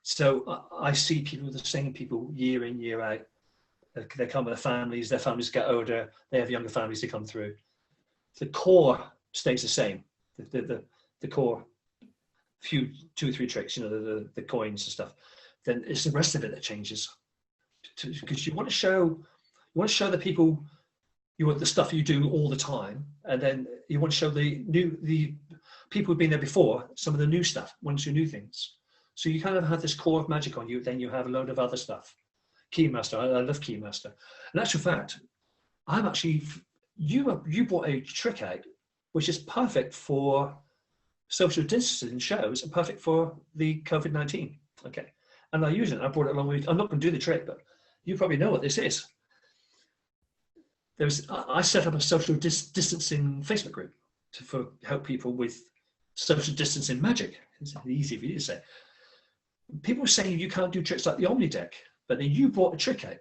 So I see the same people year in, year out. They come with their families get older, they have younger families to come through. The core stays the same. The core, two or three tricks, the coins and stuff. Then it's the rest of it that changes. Because you want to show the people the stuff you do all the time, and then you want to show the people who've been there before some of the new stuff, one or two new things. So you kind of have this core of magic on you, then you have a load of other stuff. Keymaster, I love Keymaster. In actual fact, I'm actually, you brought a trick out which is perfect for social distancing shows and perfect for the COVID-19. Okay, and I use it. I brought it along with. I'm not going to do the trick, but you probably know what this is. I set up a social distancing Facebook group to help people with social distancing magic. It's easy for you to say. People are saying you can't do tricks like the Omni deck, but then you brought a trick out a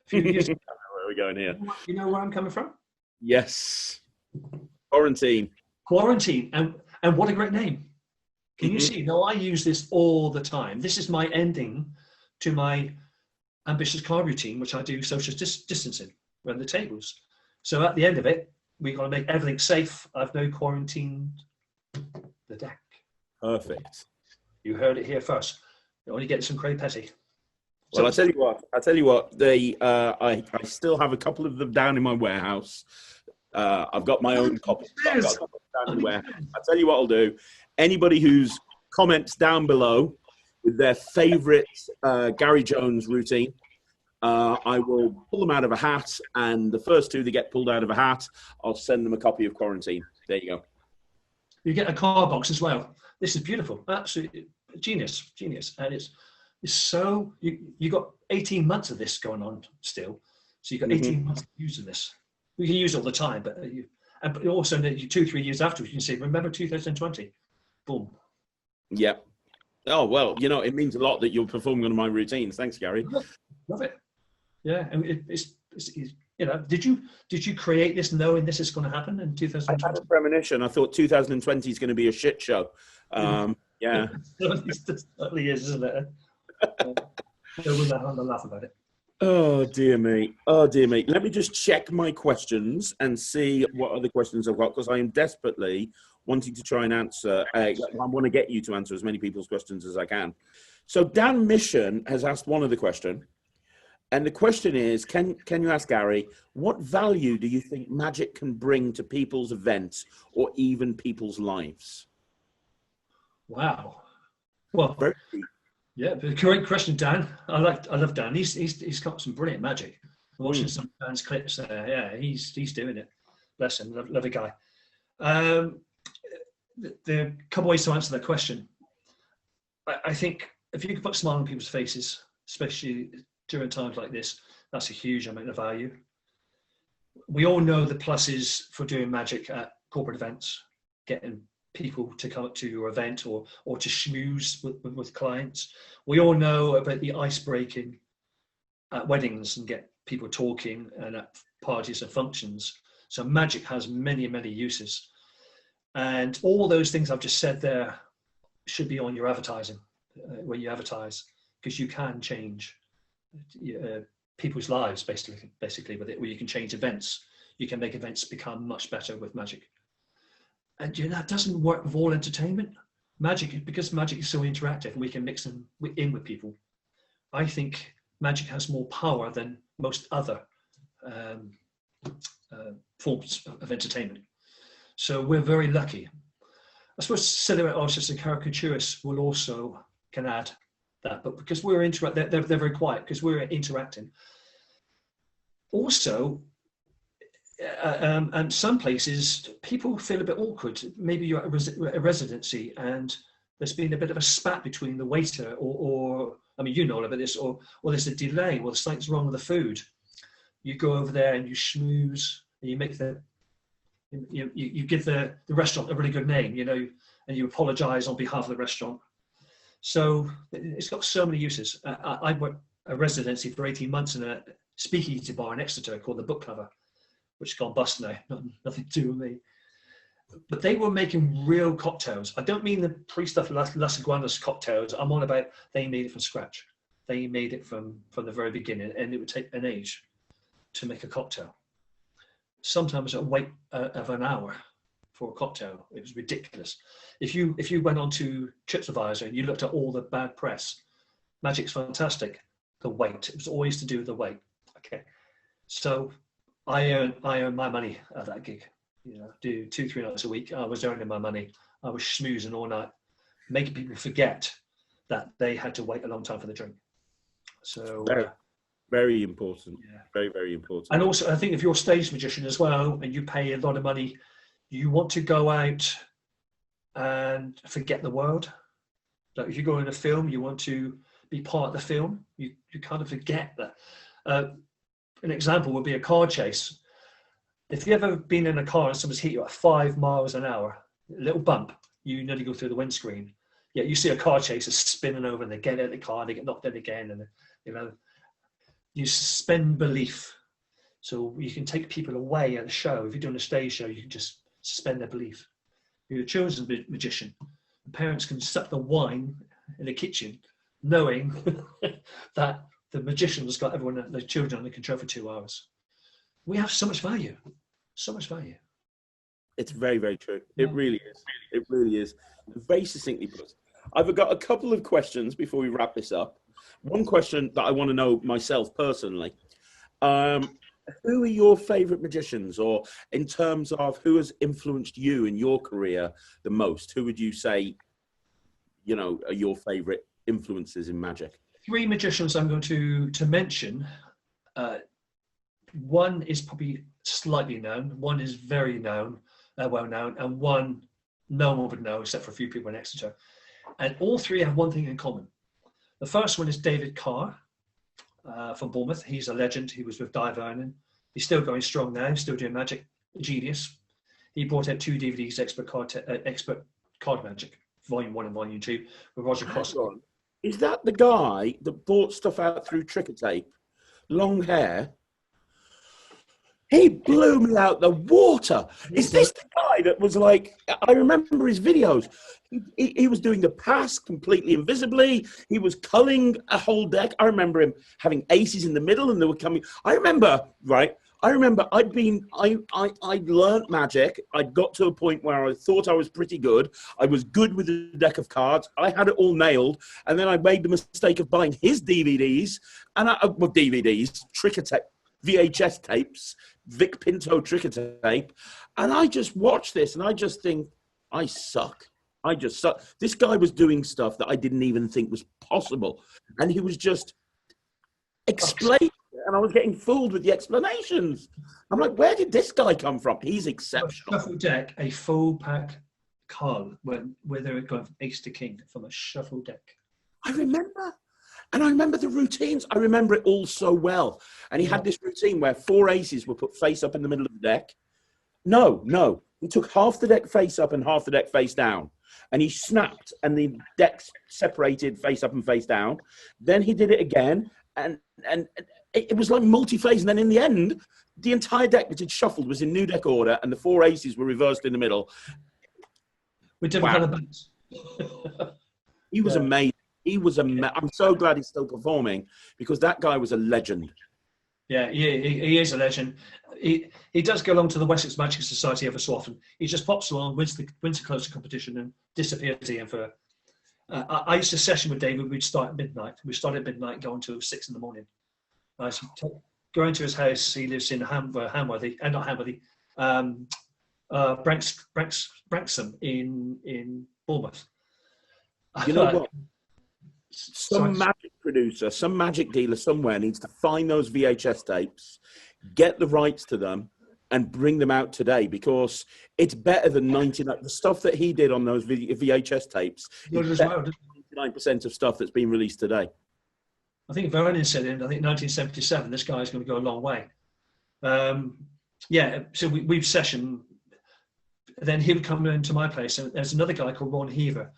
few years ago. Where are we going here? You know where I'm coming from? Yes. Quarantine. And what a great name. Can you see? Now, I use this all the time. This is my ending to my ambitious car routine, which I do social distancing around the tables. So at the end of it, we've got to make everything safe. I've now quarantined the deck. Perfect. You heard it here first. You only get some Craig Petty. Well, I tell you what. I still have a couple of them down in my warehouse. I've got my own copy. Down in the warehouse. I tell you what I'll do. Anybody who's comments down below with their favourite Gary Jones routine, I will pull them out of a hat, and the first two that get pulled out of a hat, I'll send them a copy of Quarantine. There you go. You get a card box as well. This is beautiful. Absolutely genius. And it's so you got 18 months of this going on still. So you've got 18 months of using this. We can use it all the time, but also 2-3 years after, you can say, remember 2020. Boom. Yeah. Oh, well, it means a lot that you're performing on my routines. Thanks, Gary. Love it. Yeah. And it's did you create this knowing this is going to happen in 2020? I had a premonition. I thought 2020 is going to be a shit show. Yeah. It certainly is, isn't it? We'll laugh about it. Oh, dear me. Let me just check my questions and see what other questions I've got, because I am desperately wanting to try and answer. I want to get you to answer as many people's questions as I can. So Dan Mission has asked one other question. And the question is, can you ask Gary, what value do you think magic can bring to people's events or even people's lives? Wow. Well, Very yeah, but great question, Dan. I love Dan. He's got some brilliant magic. I'm watching some Dan's clips there. Yeah, he's doing it. Bless him, lovely guy. The couple ways to answer that question. I think if you can put a smile on people's faces, especially during times like this, that's a huge amount of value. We all know the pluses for doing magic at corporate events, getting people to come up to your event or to schmooze with clients. We all know about the ice breaking at weddings and get people talking and at parties and functions. So magic has many, many uses. And all those things I've just said there should be on your advertising when you advertise, because you can change people's lives basically with it, where you can change events. You can make events become much better with magic. And that doesn't work with all entertainment. Magic, because magic is so interactive and we can mix them in with people. I think magic has more power than most other forms of entertainment. So we're very lucky. I suppose silhouette artists and caricaturists will also can add that, but because we're they're very quiet because we're interacting. Also, and some places people feel a bit awkward. Maybe you're at a residency and there's been a bit of a spat between the waiter or I mean, you know about this, or there's a delay, or something's wrong with the food. You go over there and you schmooze and you make you give the restaurant a really good name, and you apologize on behalf of the restaurant. So it's got so many uses. I worked a residency for 18 months in a speakeasy bar in Exeter called the Book Cover, which has gone bust now, nothing to do with me. But they were making real cocktails. I don't mean the pre-stuff Las Iguanas cocktails. I'm on about they made it from scratch. They made it from the very beginning, and it would take an age to make a cocktail. Sometimes a wait of an hour for a cocktail. It was ridiculous. If you went on to TripAdvisor and you looked at all the bad press, magic's fantastic. The wait, it was always to do with the wait. Okay, so I earn my money at that gig. Do 2-3 nights a week. I was earning my money. I was schmoozing all night, making people forget that they had to wait a long time for the drink. So very important. Yeah. Very, very important. And also, I think if you're a stage magician as well, and you pay a lot of money, you want to go out and forget the world. Like if you go in a film, you want to be part of the film. You kind of forget that. An example would be a car chase. If you've ever been in a car and someone's hit you at 5 miles an hour, a little bump, you nearly go through the windscreen. Yeah, you see a car chaser spinning over and they get out of the car, they get knocked out again, and you suspend belief. So you can take people away at a show. If you're doing a stage show, you can just suspend their belief. If you're a chosen magician, the parents can suck the wine in the kitchen, knowing that the magician's got everyone, the children under control for 2 hours. We have so much value, so much value. It's very, very true. It really is. It really is. Very succinctly put. I've got a couple of questions before we wrap this up. One question that I want to know myself personally. Who are your favorite magicians, or in terms of who has influenced you in your career the most? Who would you say, are your favorite influences in magic? 3 magicians I'm going to mention. One is probably slightly known, one is very known, well known, and one no one would know except for a few people in Exeter. And all 3 have one thing in common. The first one is David Carr from Bournemouth. He's a legend. He was with Di Vernon. He's still going strong now, still doing magic. A genius. He brought out 2 DVDs, Expert Card Magic, Volume 1 and Volume 2, with Roger Cross. Is that the guy that bought stuff out through Tricker Tape? Long hair? He blew me out the water. Is this the guy that was like, I remember his videos. He was doing the pass completely invisibly. He was culling a whole deck. I remember him having aces in the middle and they were coming. I remember, right, I remember I learnt magic. I'd got to a point where I thought I was pretty good. I was good with a deck of cards. I had it all nailed. And then I made the mistake of buying his DVDs and DVDs, tricker tape, VHS tapes, Vic Pinto tricker tape. And I just watch this and I just think, I suck. I just suck. This guy was doing stuff that I didn't even think was possible. And he was just explaining. And I was getting fooled with the explanations. I'm like, where did this guy come from? He's exceptional. A shuffle deck, a full pack card where they were going from ace to king from a shuffle deck. I remember. And I remember the routines. I remember it all so well. And he had this routine where 4 aces were put face up in the middle of the deck. No. He took half the deck face up and half the deck face down. And he snapped and the decks separated face up and face down. Then he did it again. And it was like multi-phase, and then in the end, the entire deck that had shuffled was in new deck order, and the 4 aces were reversed in the middle. With different kind of bands. He was amazing. I'm so glad he's still performing because that guy was a legend. Yeah, he is a legend. He does go along to the Wessex Magic Society ever so often. He just pops along, wins a closer competition, and disappears again for. I used to session with David. We'd start at midnight. We started at midnight, go until 6 in the morning. I used to go into his house. He lives in Hamworthy, not Hamworthy, Branksome in Bournemouth. You know what? Some magic producer, some magic dealer somewhere needs to find those VHS tapes, get the rights to them, and bring them out today because it's better than 99. The stuff that he did on those VHS tapes is better than 99% of stuff that's been released today. I think Vernon said in 1977, this guy's going to go a long way. So we've sessioned. Then he would come into my place, and there's another guy called Ron Heaver,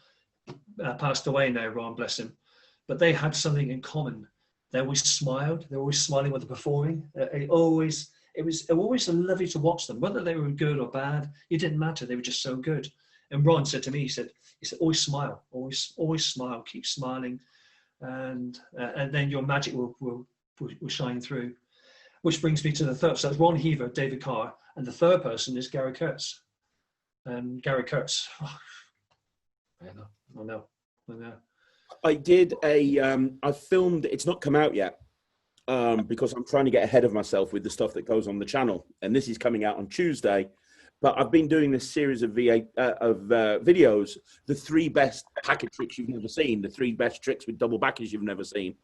passed away now, Ron, bless him. But they had something in common. They always smiled. They were always smiling when they're performing. It was always lovely to watch them, whether they were good or bad. It didn't matter. They were just so good. And Ron said to me, he said, always smile, always smile, keep smiling. And then your magic will shine through. Which brings me to the third. So that's Ron Heaver, David Carr, and the third person is Gary Kurtz. And Gary Kurtz, I know. I did I filmed, it's not come out yet because I'm trying to get ahead of myself with the stuff that goes on the channel. And this is coming out on Tuesday. But I've been doing this series of videos, the 3 best packet tricks you've never seen, the 3 best tricks with double backers you've never seen.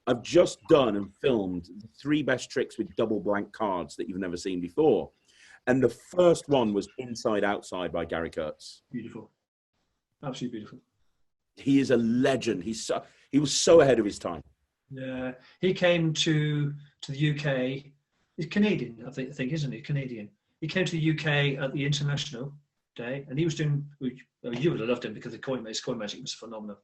I've just done and filmed the 3 best tricks with double blank cards that you've never seen before. And the first one was Inside Outside by Gary Kurtz. Beautiful. Absolutely beautiful. He is a legend. He was so ahead of his time. Yeah. He came to the UK. He's Canadian, I think, isn't he? Canadian. He came to the UK at the International Day, and he was doing. You would have loved him because his coin magic was phenomenal.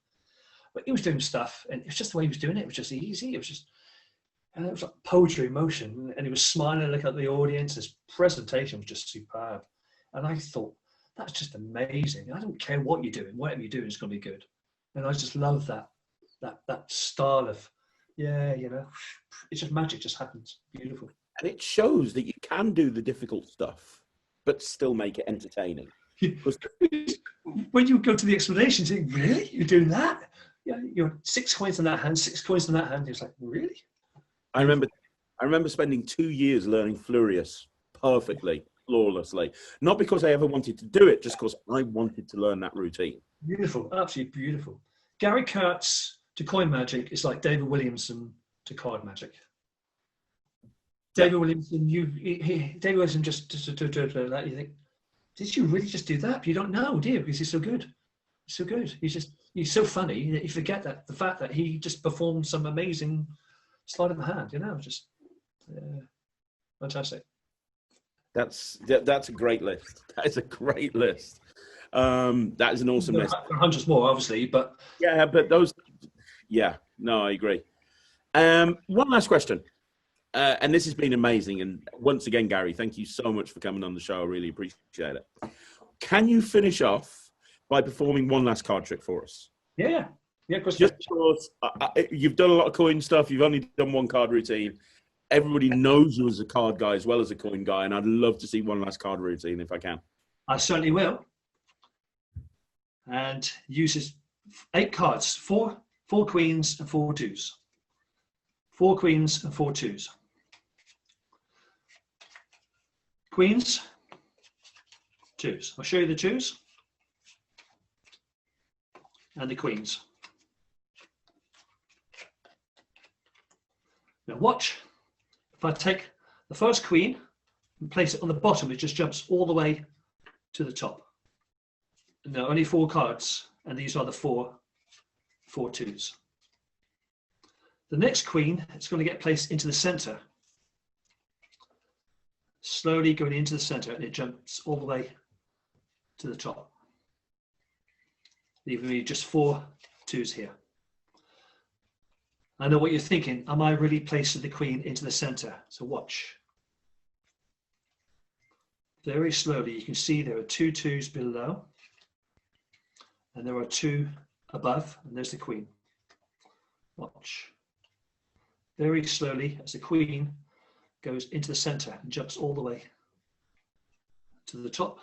But he was doing stuff, and it was just the way he was doing it. It was just easy. It was just, and it was like poetry in motion. And he was smiling, looking at the audience. His presentation was just superb. And I thought, that's just amazing. I don't care what you're doing. Whatever you're doing is going to be good. And I just love that style of, it's just magic. Just happens. Beautiful. And it shows that you can do the difficult stuff, but still make it entertaining. When you go to the explanations, you think, really? You're doing that? Yeah, you're 6 coins in that hand, 6 coins in that hand. It's like, really? I remember spending 2 years learning Furious perfectly, flawlessly. Not because I ever wanted to do it, just because I wanted to learn that routine. Beautiful, absolutely beautiful. Gary Kurtz to coin magic is like David Williamson to card magic. David Williamson, David Williamson just do that. You think, did you really just do that? But you don't know, do you? Because he's so good. He's so good. He's so funny that you forget that the fact that he just performed some amazing sleight of the hand. Just fantastic. That's a great list. That is a great list. That is an awesome list. Hundreds more, obviously, but but those. Yeah, no, I agree. One last question. And this has been amazing. And once again, Gary, thank you so much for coming on the show. I really appreciate it. Can you finish off by performing one last card trick for us? Yeah, of course. Just because you've done a lot of coin stuff, you've only done one card routine. everybody knows you as a card guy as well as a coin guy, and I'd love to see one last card routine if I can. I certainly will. And uses 8 cards, four queens and 4 twos. 4 queens and 4 twos. Queens, twos. I'll show you the twos and the queens. Now watch, if I take the first queen and place it on the bottom, it just jumps all the way to the top. Now only 4 cards, and these are the 4 twos. The next queen is going to get placed into the center. Slowly going into the center, and it jumps all the way to the top, leaving me just 4 twos here. I know what you're thinking. Am I really placing the queen into the center? So watch. Very slowly, you can see there are 2 twos below, and there are 2 above, and there's the queen. Watch. Very slowly, as the queen goes into the center and jumps all the way to the top.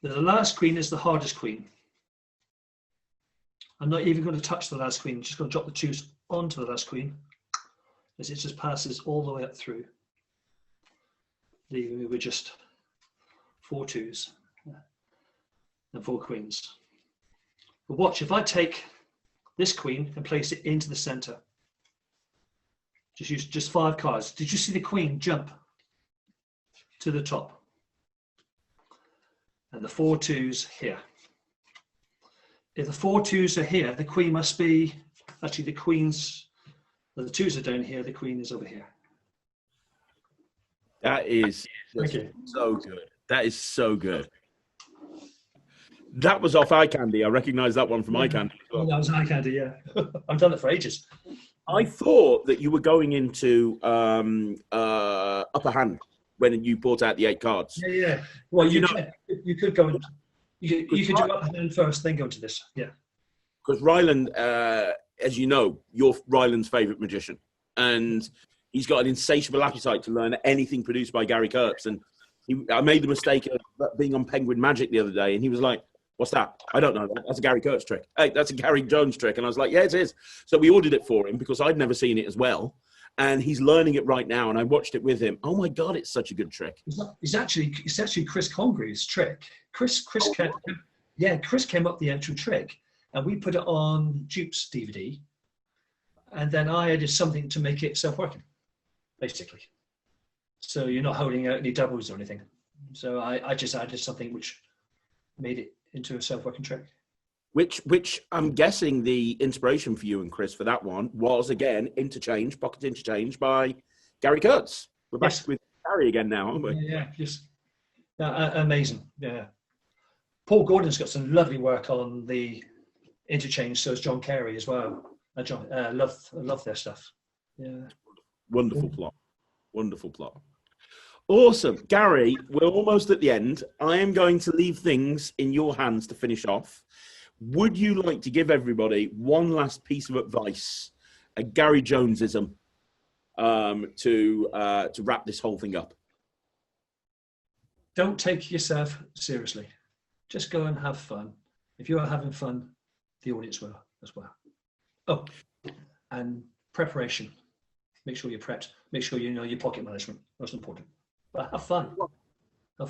The last queen is the hardest queen. I'm not even going to touch the last queen, I'm just going to drop the twos onto the last queen as it just passes all the way up through, leaving me with just 4 twos and 4 queens. But watch, if I take this queen and place it into the center, just use just 5 cards. Did you see the queen jump to the top? And the 4 twos here. If the 4 twos are here, the queen must be, actually the queens, the twos are down here, the queen is over here. That is so good. That is so good. That was off Eye Candy. I recognize that one from Eye Candy as well. That was Eye Candy, yeah. I've done it for ages. I thought that you were going into upper hand when you brought out the 8 cards. Yeah. Well, you could go and you could do upper hand first, then go into this. Yeah. Because Ryland, as you know, you're Ryland's favourite magician, and he's got an insatiable appetite to learn anything produced by Gary Kurtz. And I made the mistake of being on Penguin Magic the other day, and he was like, "What's that? I don't know. That's a Gary Kurtz trick. Hey, that's a Gary Jones trick." And I was like, "Yeah, it is." So we ordered it for him because I'd never seen it as well. And he's learning it right now. And I watched it with him. Oh my God, it's such a good trick. It's actually Chris Congreve's trick. Chris came up with the actual trick, and we put it on Duke's DVD. And then I added something to make it self-working, basically. So you're not holding out any doubles or anything. So I just added something which made it into a self-working trick. Which I'm guessing the inspiration for you and Chris for that one was, again, Pocket Interchange by Gary Kurtz. We're back with Gary again now, aren't we? Yeah, just amazing. Yeah. Paul Gordon's got some lovely work on the interchange, so has John Carey as well. I love their stuff. Yeah. Wonderful plot. Wonderful plot. Awesome. Gary, we're almost at the end. I am going to leave things in your hands to finish off. Would you like to give everybody one last piece of advice, a Gary Jonesism, to wrap this whole thing up? Don't take yourself seriously. Just go and have fun. If you are having fun, the audience will as well. Oh, and preparation. Make sure you're prepped. Make sure you know your pocket management. Most important. But have fun.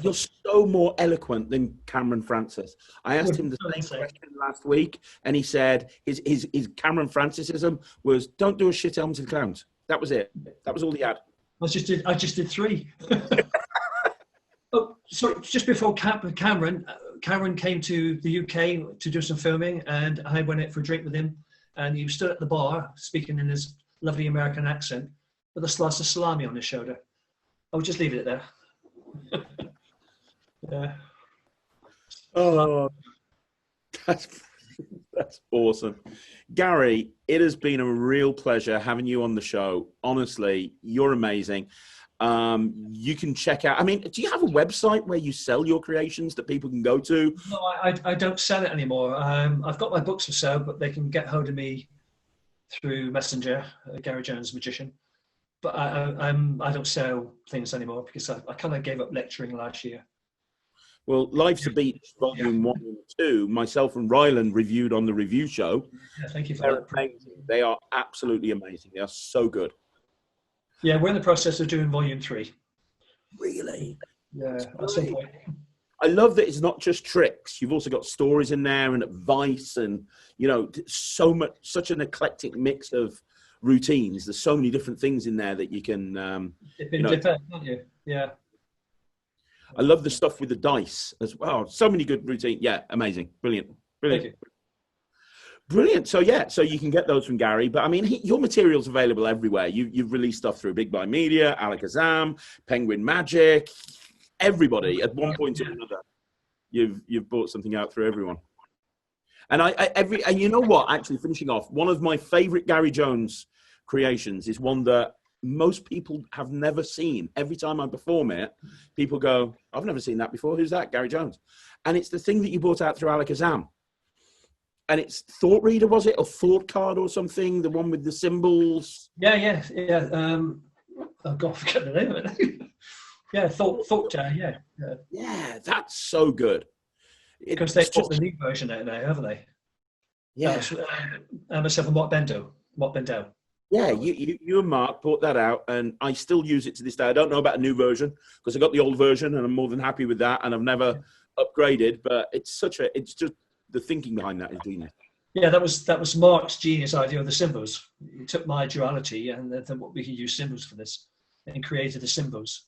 You're so more eloquent than Cameron Francis. I asked him the same question last week, and he said his Cameron Francisism was, "Don't do a shit elm to the clowns." That was it. That was all he had. I just did 3. Oh, sorry. Just before Cameron came to the UK to do some filming, and I went out for a drink with him, and he stood at the bar speaking in his lovely American accent with a slice of salami on his shoulder. I would just leave it there. Yeah. Oh, that's awesome. Gary, it has been a real pleasure having you on the show. Honestly, you're amazing. You can check out, do you have a website where you sell your creations that people can go to? No, I don't sell it anymore. I've got my books for sale, but they can get hold of me through Messenger, Gary Jones Magician. but I don't sell things anymore because I kind of gave up lecturing last year. Well, Life's a Beach Volume 1 and 2, myself and Ryland reviewed on the review show. Yeah, thank you for They're that. amazing. They are absolutely amazing. They are so good. Yeah, we're in the process of doing Volume 3. Really? Yeah, at some point. I love that it's not just tricks. You've also got stories in there and advice and, you know, such an eclectic mix of routines. There's so many different things in there that you can, Dip out, haven't you? Yeah. I love the stuff with the dice as well. So many good routines. Yeah, amazing. Brilliant. Brilliant. Thank you. Brilliant. So yeah, so you can get those from Gary, but I mean, your material's available everywhere. You've released stuff through Big Buy Media, Alakazam, Penguin Magic, everybody at one point or another. You've bought something out through everyone. And and you know what? Actually, finishing off, one of my favorite Gary Jones creations is one that most people have never seen. Every time I perform it, people go, "I've never seen that before. Who's that?" Gary Jones. And it's the thing that you bought out through Alakazam. And it's Thought Reader, was it? Or Thought Card or something? The one with the symbols? Yeah. Oh God, I forget the name of it. Yeah, Thought Jar, yeah. Yeah, that's so good. Because they've put the new version out now, haven't they? Yeah. Myself and Mark Bendel. Yeah, you and Mark put that out, and I still use it to this day. I don't know about a new version because I got the old version, and I'm more than happy with that, and I've never upgraded. But it's just the thinking behind that is genius. Yeah, that was Mark's genius idea of the symbols. He took my duality and then what we can use symbols for this, and created the symbols,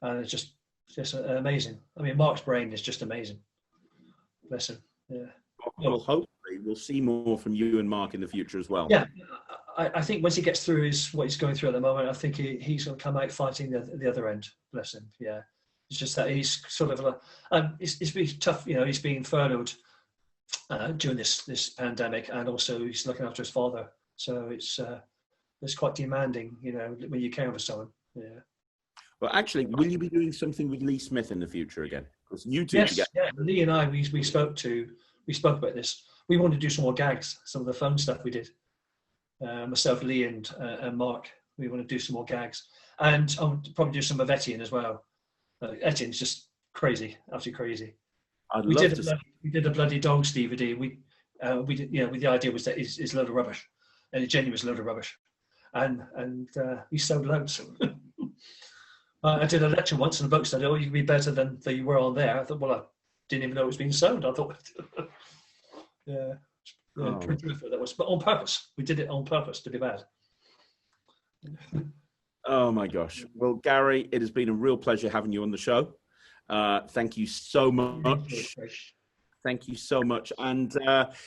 and it's just amazing. I mean, Mark's brain is just amazing. Bless him. Yeah. Well, hopefully we'll see more from you and Mark in the future as well. Yeah. I think once he gets through what he's going through at the moment, I think he's going to come out fighting the other end. Bless him. Yeah, it's just that he's sort of it's been tough. You know, he's been furloughed during this pandemic, and also he's looking after his father. So it's quite demanding. You know, when you care for someone. Yeah. Well, actually, will you be doing something with Lee Smith in the future again? Because you two yes, together. Yeah. Lee and I we spoke about this. We wanted to do some more gags, some of the fun stuff we did. Myself, Lee, and Mark, we want to do some more gags, and I'll probably do some of Etienne as well. Etienne's just crazy, absolutely crazy. We did a bloody dogs DVD. We did, you know, the idea was that it's a load of rubbish, and it genuinely was a load of rubbish, and we sold loads. I did a lecture once, and the bloke said, "Oh, you can be better than you were on there." I thought, well, I didn't even know it was being sold. I thought, yeah. That was, but on purpose. We did it on purpose to be bad. Oh my gosh. Well, Gary, it has been a real pleasure having you on the show. Thank you so much. Thank you so much. And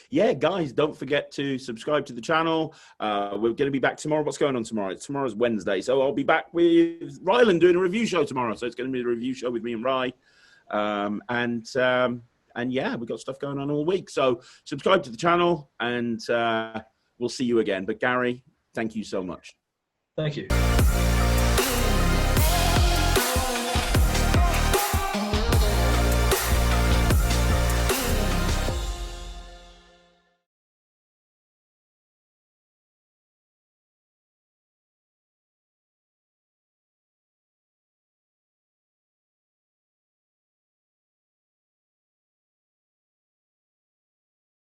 yeah, guys, don't forget to subscribe to the channel. We're going to be back tomorrow. What's going on tomorrow? Tomorrow's Wednesday. So I'll be back with Ryland doing a review show tomorrow. So it's going to be a review show with me and Ry. And yeah, we've got stuff going on all week. So subscribe to the channel, and we'll see you again. But Gary, thank you so much. Thank you.